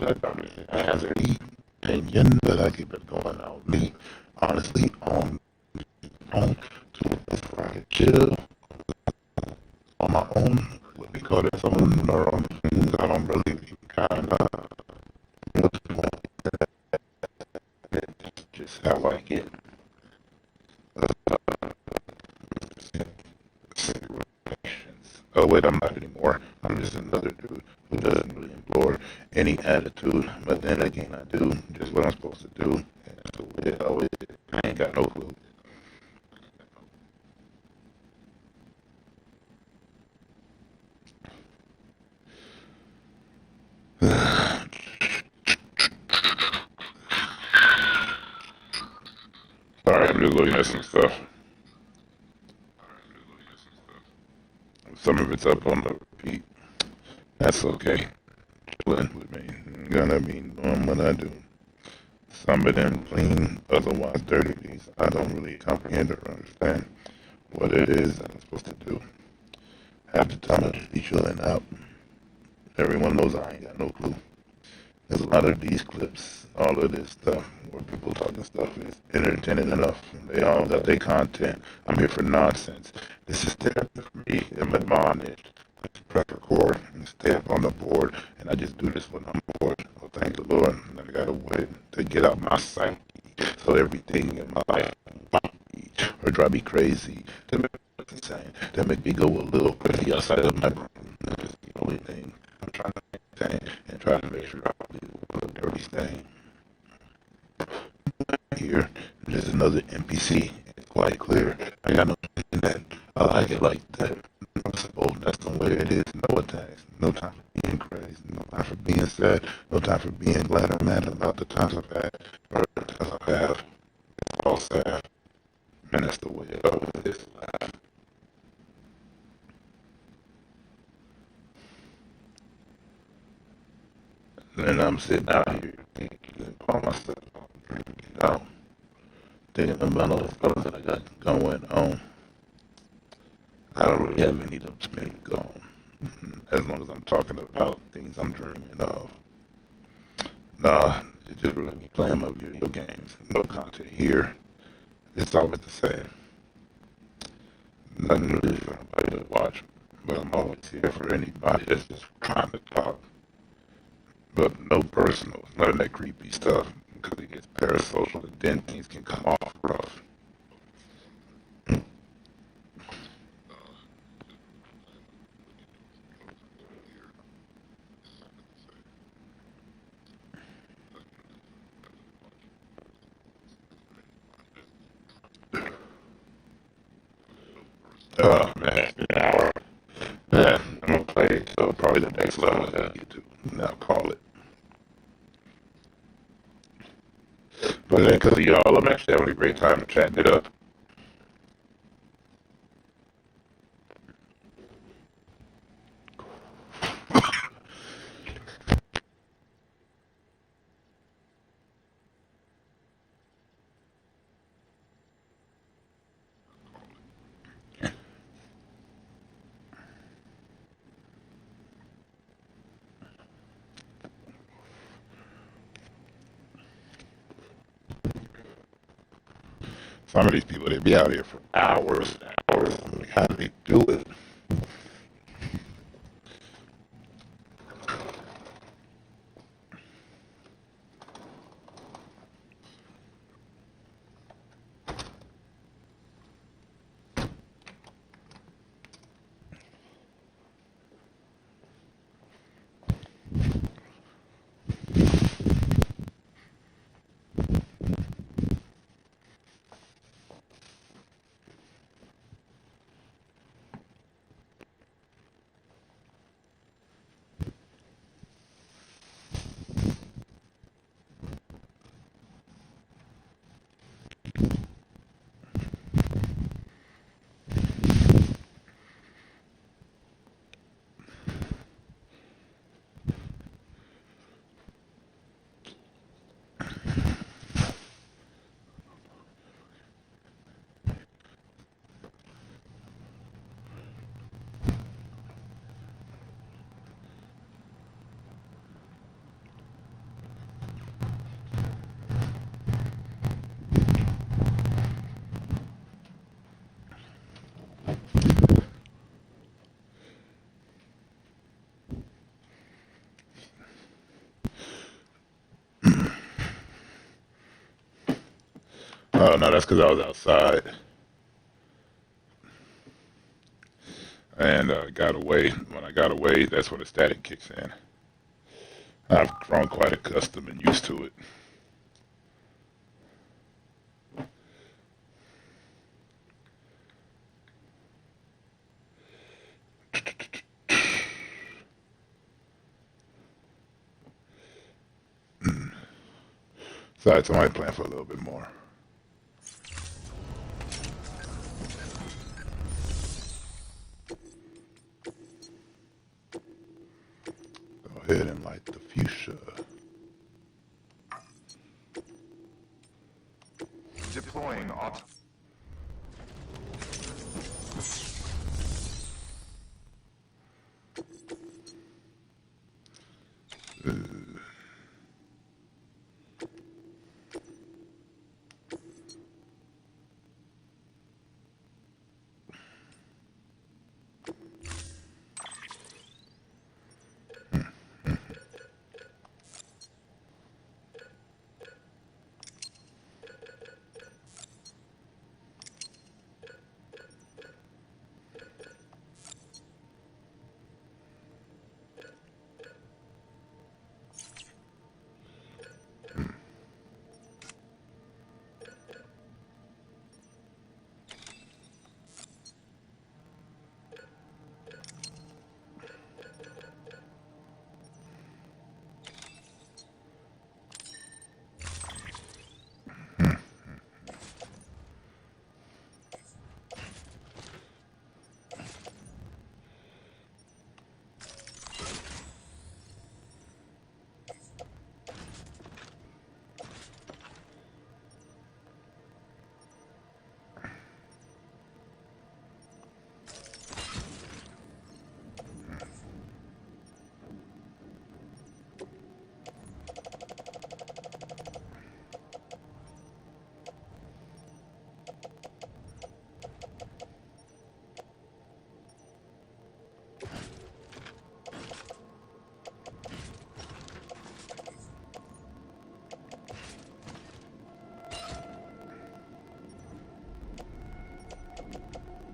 I has any opinion, but I keep it going on me. Honestly, on to a place where I can chill on my own. What we call this on our own things. I don't really kind of what's just how I get. Oh wait, I'm not anymore. I'm just another dude who doesn't really implore any attitude. But then again, I do just what I'm supposed to do. And so it always, I ain't got no clue. Sorry, I'm just looking at some stuff. Some of it's up on the repeat. That's okay. Chilling with me. Gonna be doing what I do. Some of them clean, otherwise dirty. These I don't really comprehend or understand what it is that I'm supposed to do. Half the time I just be chilling out. Everyone knows I ain't got no clue. There's a lot of these clips, all of this stuff, where people talking stuff is entertaining enough. They all got their content. I'm here for nonsense. This is therapy for me. I'm admonished. I just press record and stay up on the board, and I just do this when I'm bored. Oh, thank the Lord. And I got a way to get out my psyche, so everything in my life or drive me crazy, to make me insane, to make me go a little crazy outside of my brain. That's the only thing I'm trying to maintain and try to make sure I do a dirty thing. Here, there's another NPC. It's quite clear. I got no that. I like it like that. I suppose that's the way it is. No attacks. No time for being crazy. No time for being sad. No time for being glad or mad about the times I've had or the times I have. It's all sad. And that's the way it always is. And I'm sitting out here thinking, call myself drinking out, thinking about all the fellas that I got going on. I don't really have any of them things going, as long as I'm talking about things I'm dreaming of. Nah, it's just really me playing my video games. No content here. It's always the same. Nothing really for anybody to watch, but I'm always here for anybody that's just trying to talk. But no personal, none of that creepy stuff, because it gets parasocial and then things can come off rough. Man, it's been an hour. Yeah, I'm gonna play it till probably the next level that I get to. And I'll call it. But then, because of y'all, I'm actually having a great time chatting it up. Some of these people, they be out here for hours and hours. I'm like, how do they do it? Oh, no, that's because I was outside and got away. When I got away, that's when the static kicks in. I've grown quite accustomed and used to it. Besides, I might plan for a little bit more. Go ahead and light the fuchsia. Deploying auto.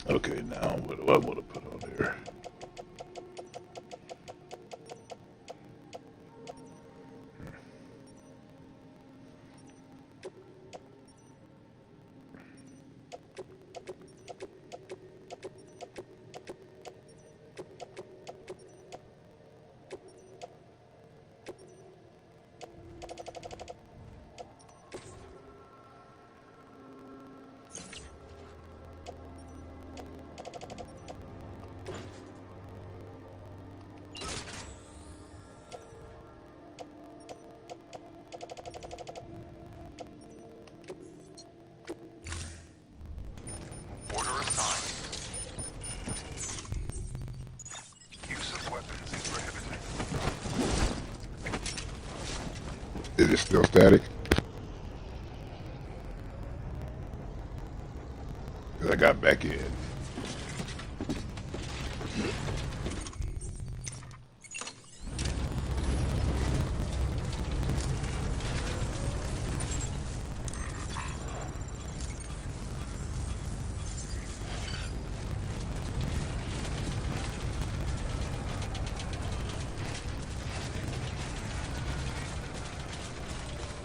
Okay, now what do I want to put on there? Order assigned. Use of weapons is prohibited. Is it still static? 'Cause I got back in.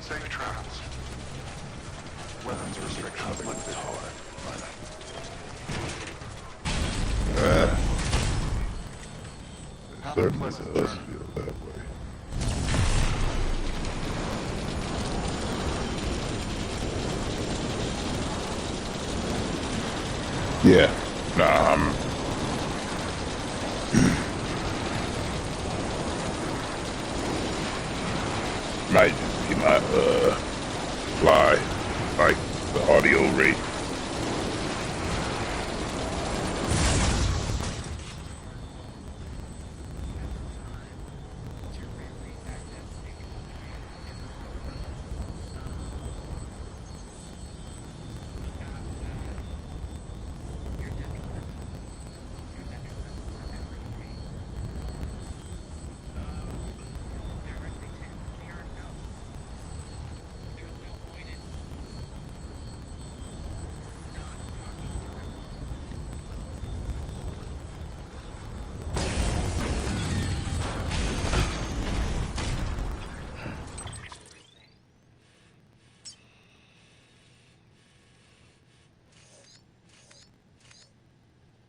Safe travels. Weapons restrictions lifted. It certainly does feel that way. Yeah, nah, might just be my fly, like the audio rate.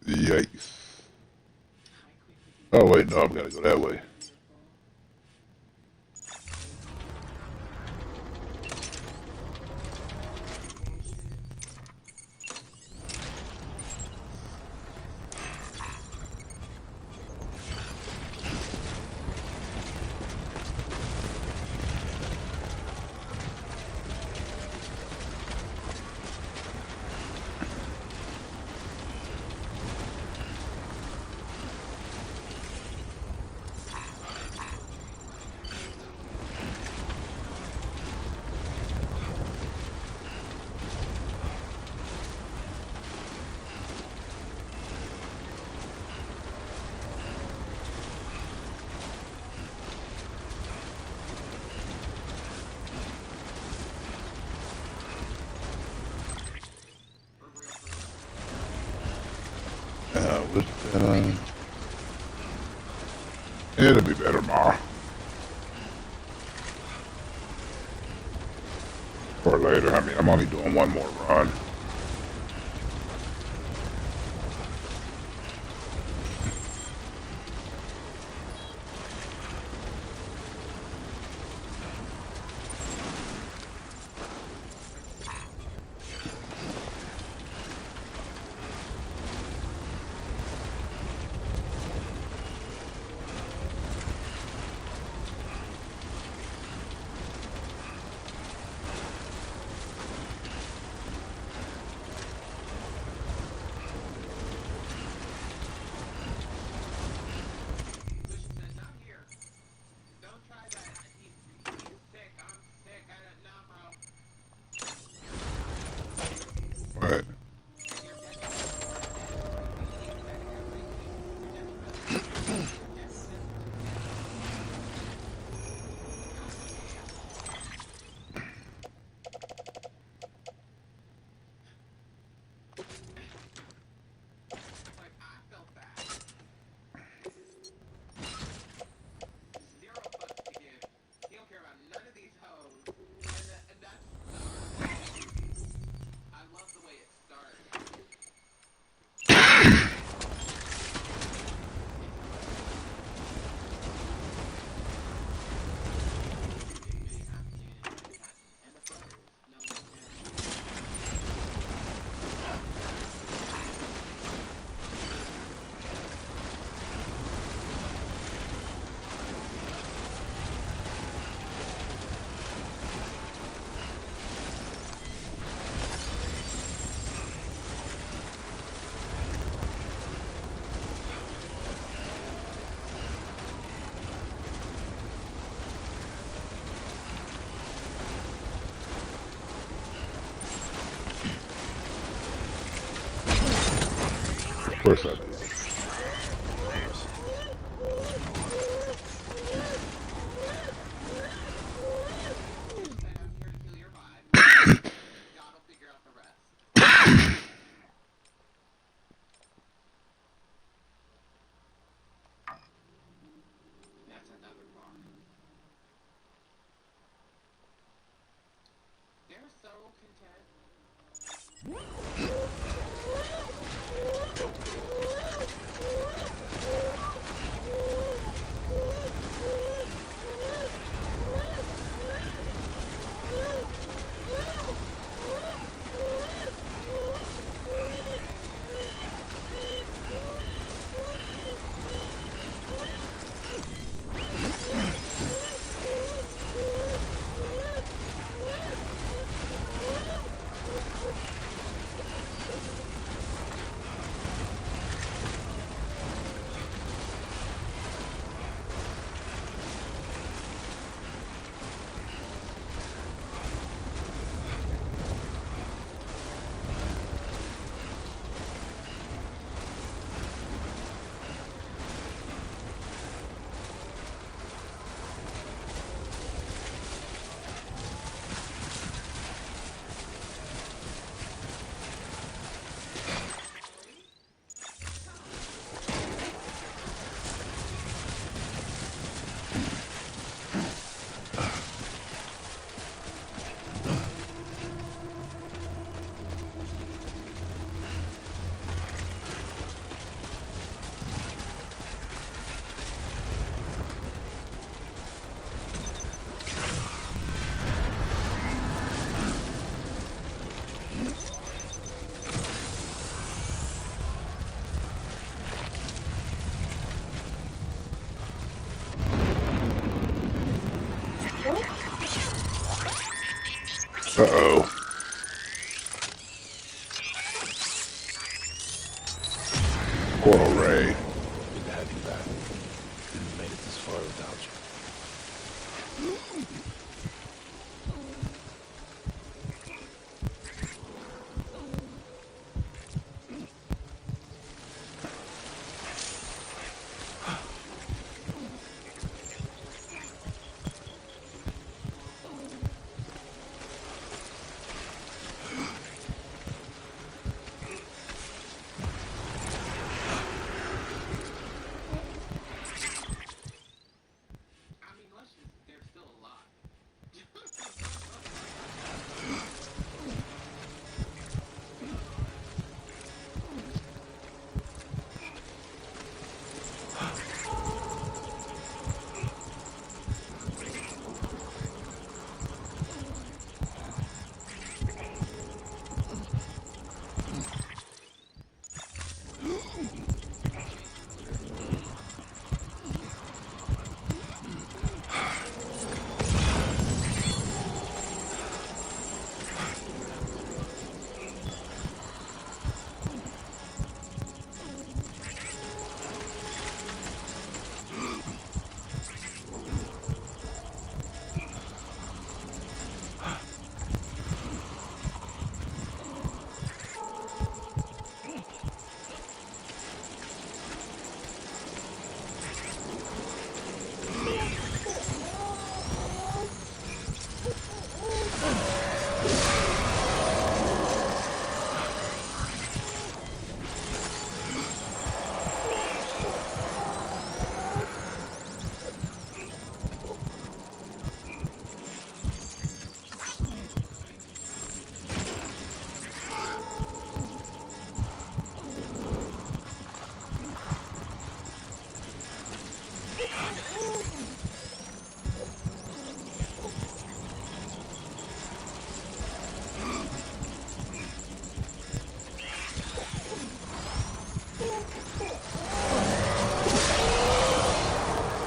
Yikes. Oh wait, no, I'm gonna go that way. It'll be better tomorrow. Or later. I mean, I'm only doing one more run. But of course I do. Uh-oh. Coral Ray. Good to have you back. Couldn't have made it this far without you.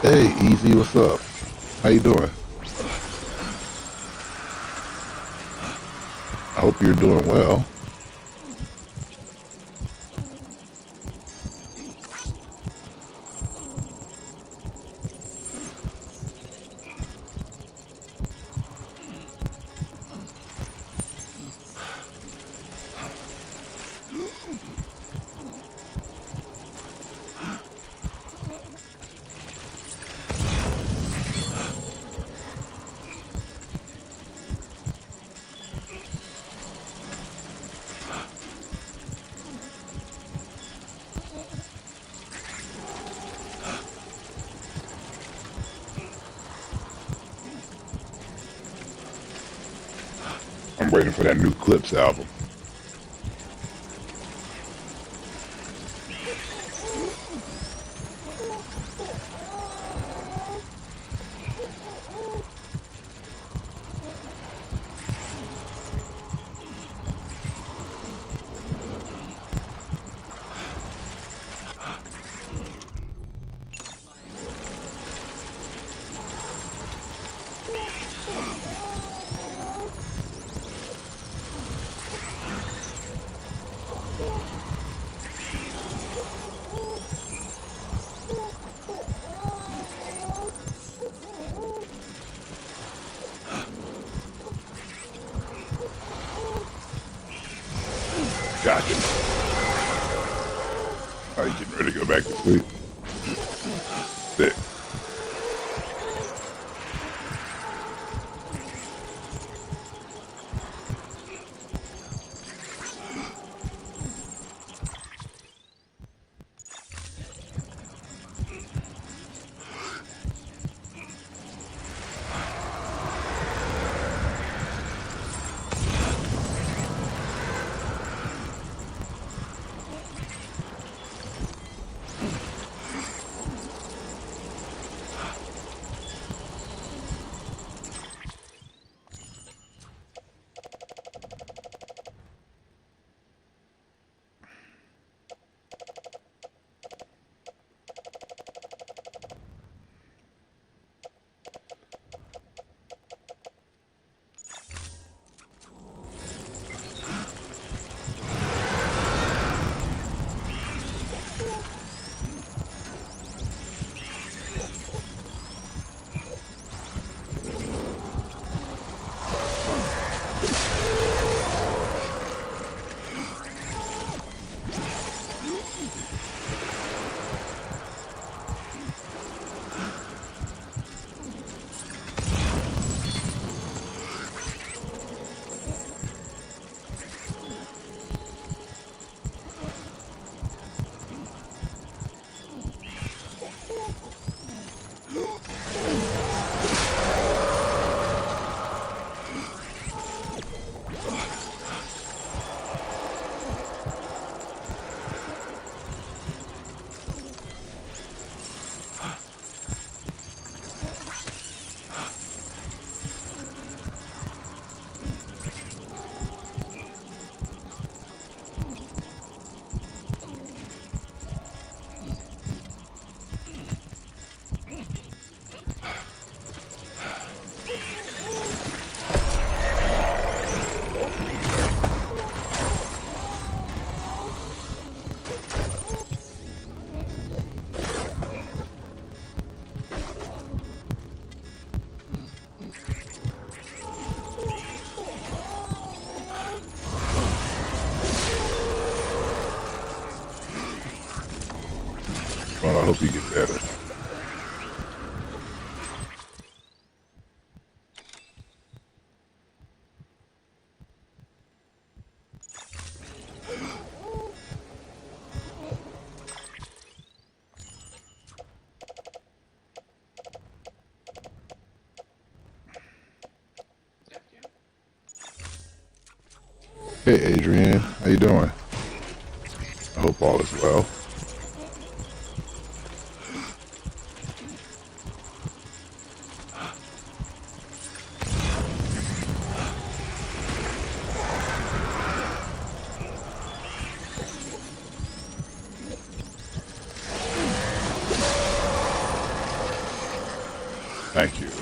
Hey, Easy, what's up? How you doing? I hope you're doing well. I'm waiting for that new Clips album. Gotcha. Are you getting ready to go back to sleep? Sick. Well, I hope you get better. Hey, Adrian, how you doing? I hope all is well. Thank you.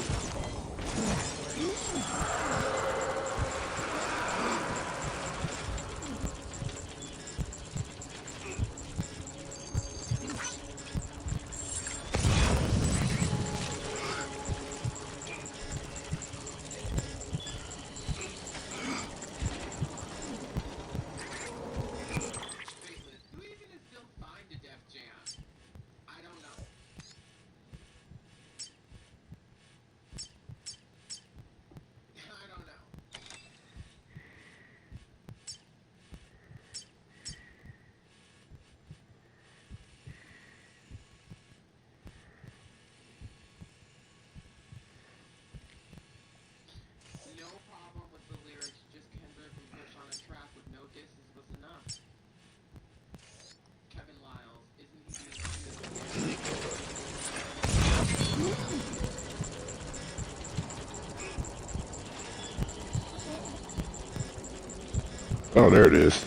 Oh, there it is.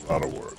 A lot of work.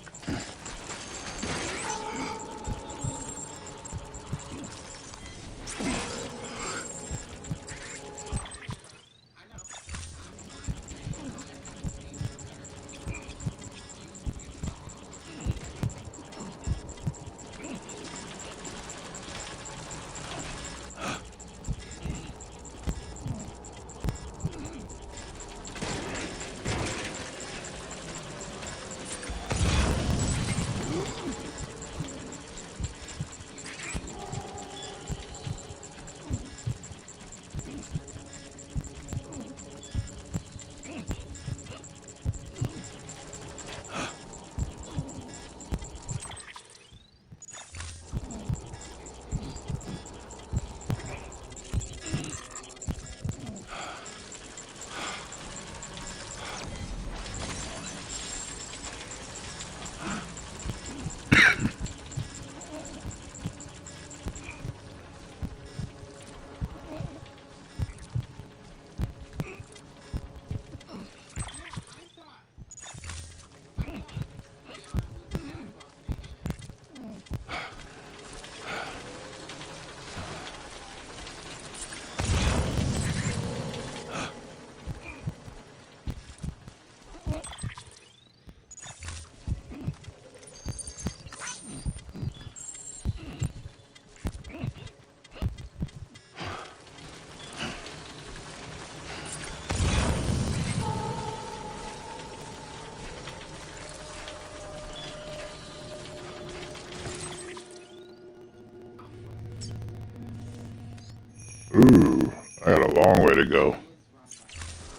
Ooh, I got a long way to go.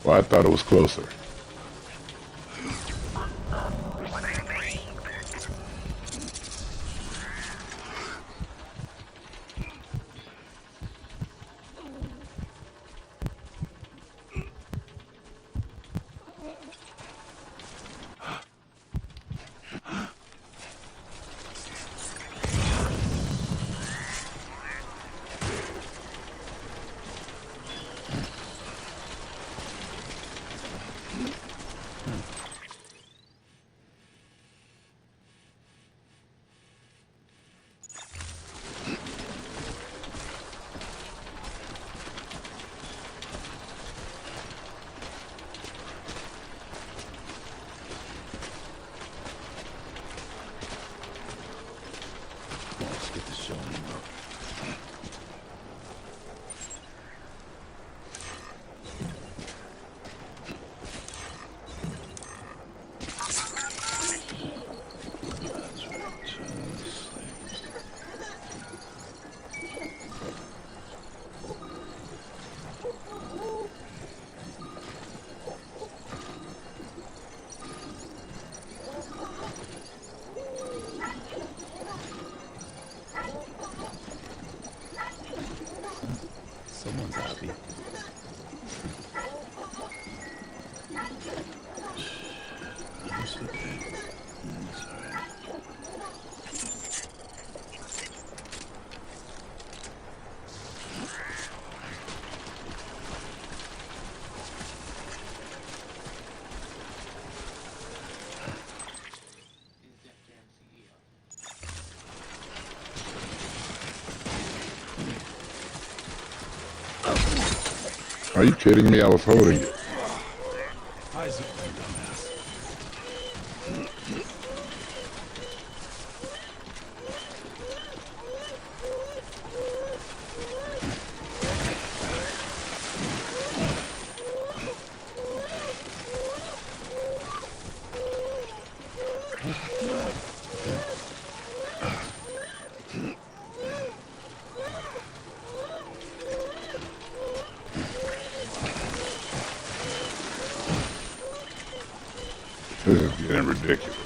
Well, I thought it was closer. Let's get this show on the road. Someone's happy. That's okay. It's alright. Are you kidding me? I was holding it. Isaac, you dumbass. This is getting ridiculous.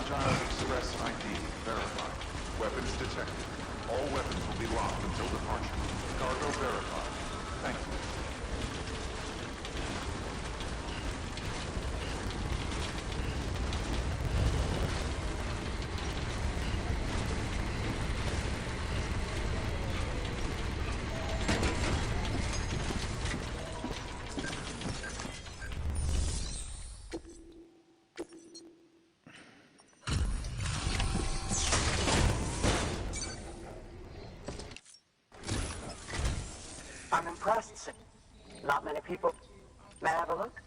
Fragile Express ID verified. Weapons detected. All weapons will be locked until departure. Cargo verified. Thank you. I'm impressed. Not many people. May I have a look?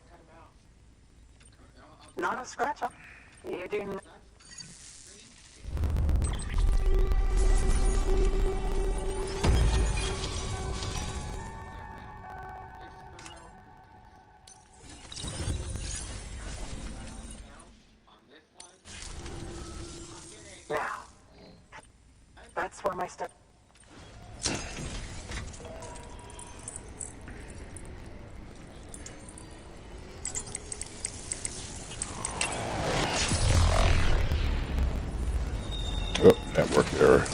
Not a scratch up. You do. Now, that's where my step. Oh, network error.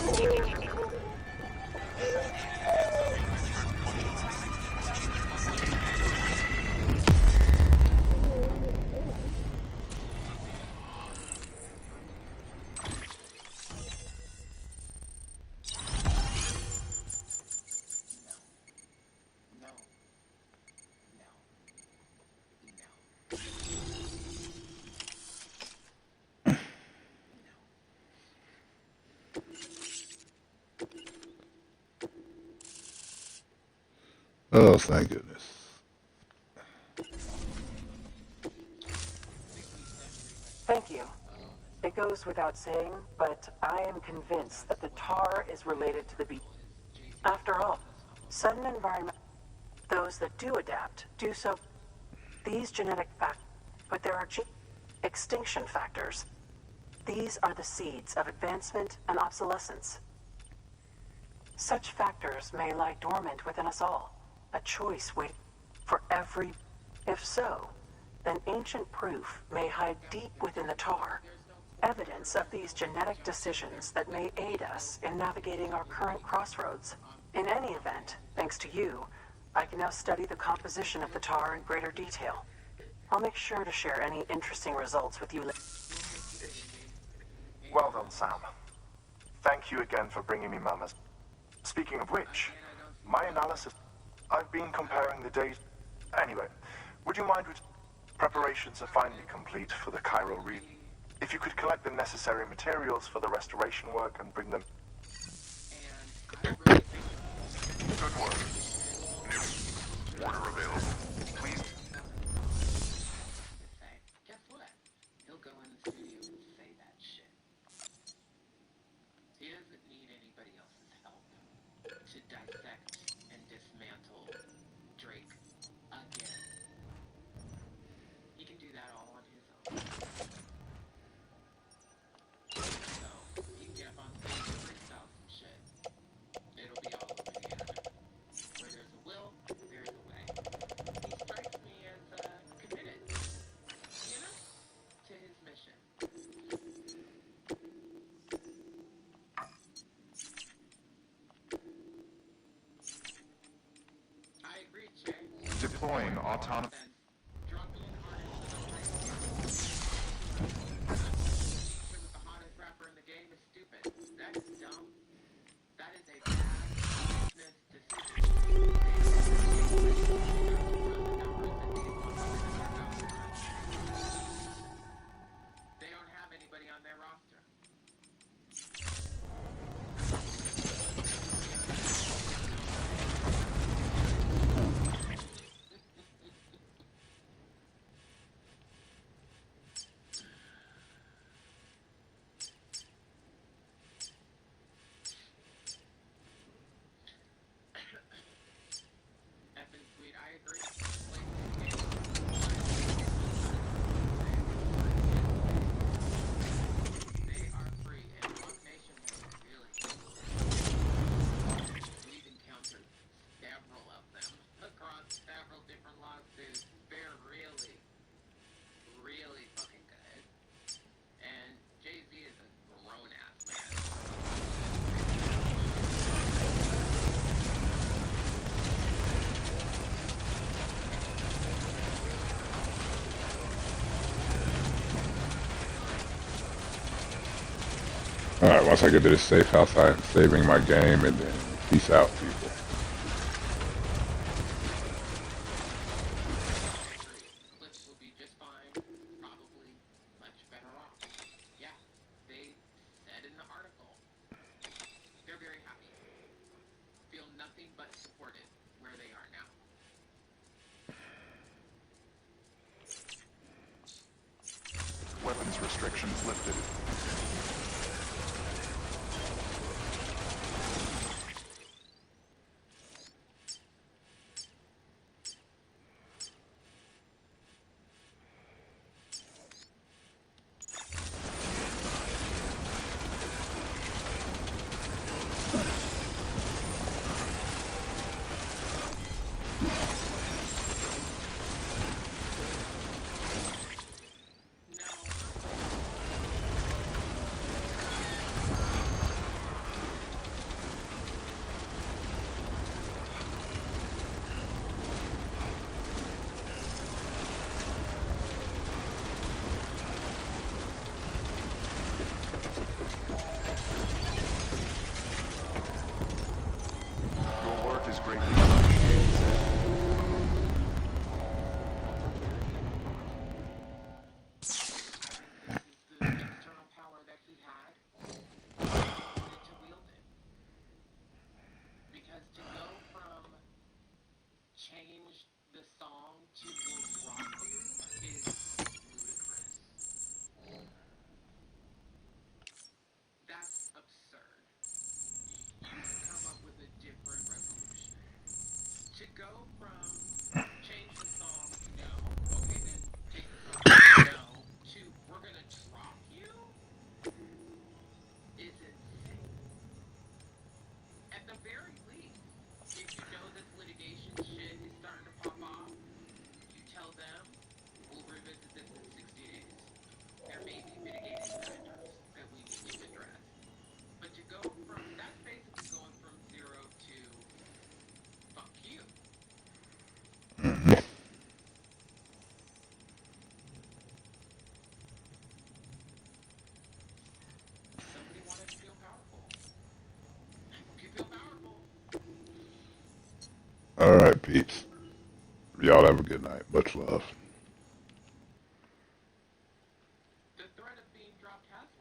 Oh, thank goodness. Thank you. It goes without saying, but I am convinced that the tar is related to the beast. After all, sudden environment, those that do adapt do so. These genetic factors, but there are extinction factors. These are the seeds of advancement and obsolescence. Such factors may lie dormant within us all, a choice waiting for every. If so, then ancient proof may hide deep within the tar, evidence of these genetic decisions that may aid us in navigating our current crossroads. In any event, thanks to you, I can now study the composition of the tar in greater detail. I'll make sure to share any interesting results with you later. Well done, Sam. Thank you again for bringing me Mama's. Speaking of which, my analysis... I've been comparing the days... Anyway, would you mind... Preparations are finally complete for the Cairo read. If you could collect the necessary materials for the restoration work and bring them... Good work. New order available. Please... Guess what? He'll go in the studio and say that shit. He doesn't need anybody else's help to dissect and dismantle Drake again. He can do that all on his own. So, he can get up on stage and freestyle some shit. It'll be all over the internet. Where there's a will, there's a way. He strikes me as committed, you know, to his mission. I agree, Jay. Deploying autonomous... Dropping in artists to the right. Shit with the hottest rapper in the game is stupid. That is dumb. That is a bad business decision. They don't have anybody on their roster. Alright, once I get to this safe house, I'm saving my game, and then peace out, people. Clips will be just fine, probably much better off. Yeah, they said in the article. They're very happy. Feel nothing but supported where they are now. Weapons restrictions lifted. Your work is greatly appreciated, sir. The external power that he had, he needed to wield it. Because to go from change the song to will drop you is ludicrous. That's absurd. You could come up with a different resolution. To go from change the song, no. Okay, then take the song, no. To we're gonna drop you is insane. At the very least, if you know this litigation shit is starting to pop off, you tell them we'll revisit this in 60 days. There may be mitigating factors that we need to address. But to go from, that's basically going from 0 to fuck you. Somebody wanted to feel powerful. You feel powerful. Alright, peeps. Y'all have a good night. Much love.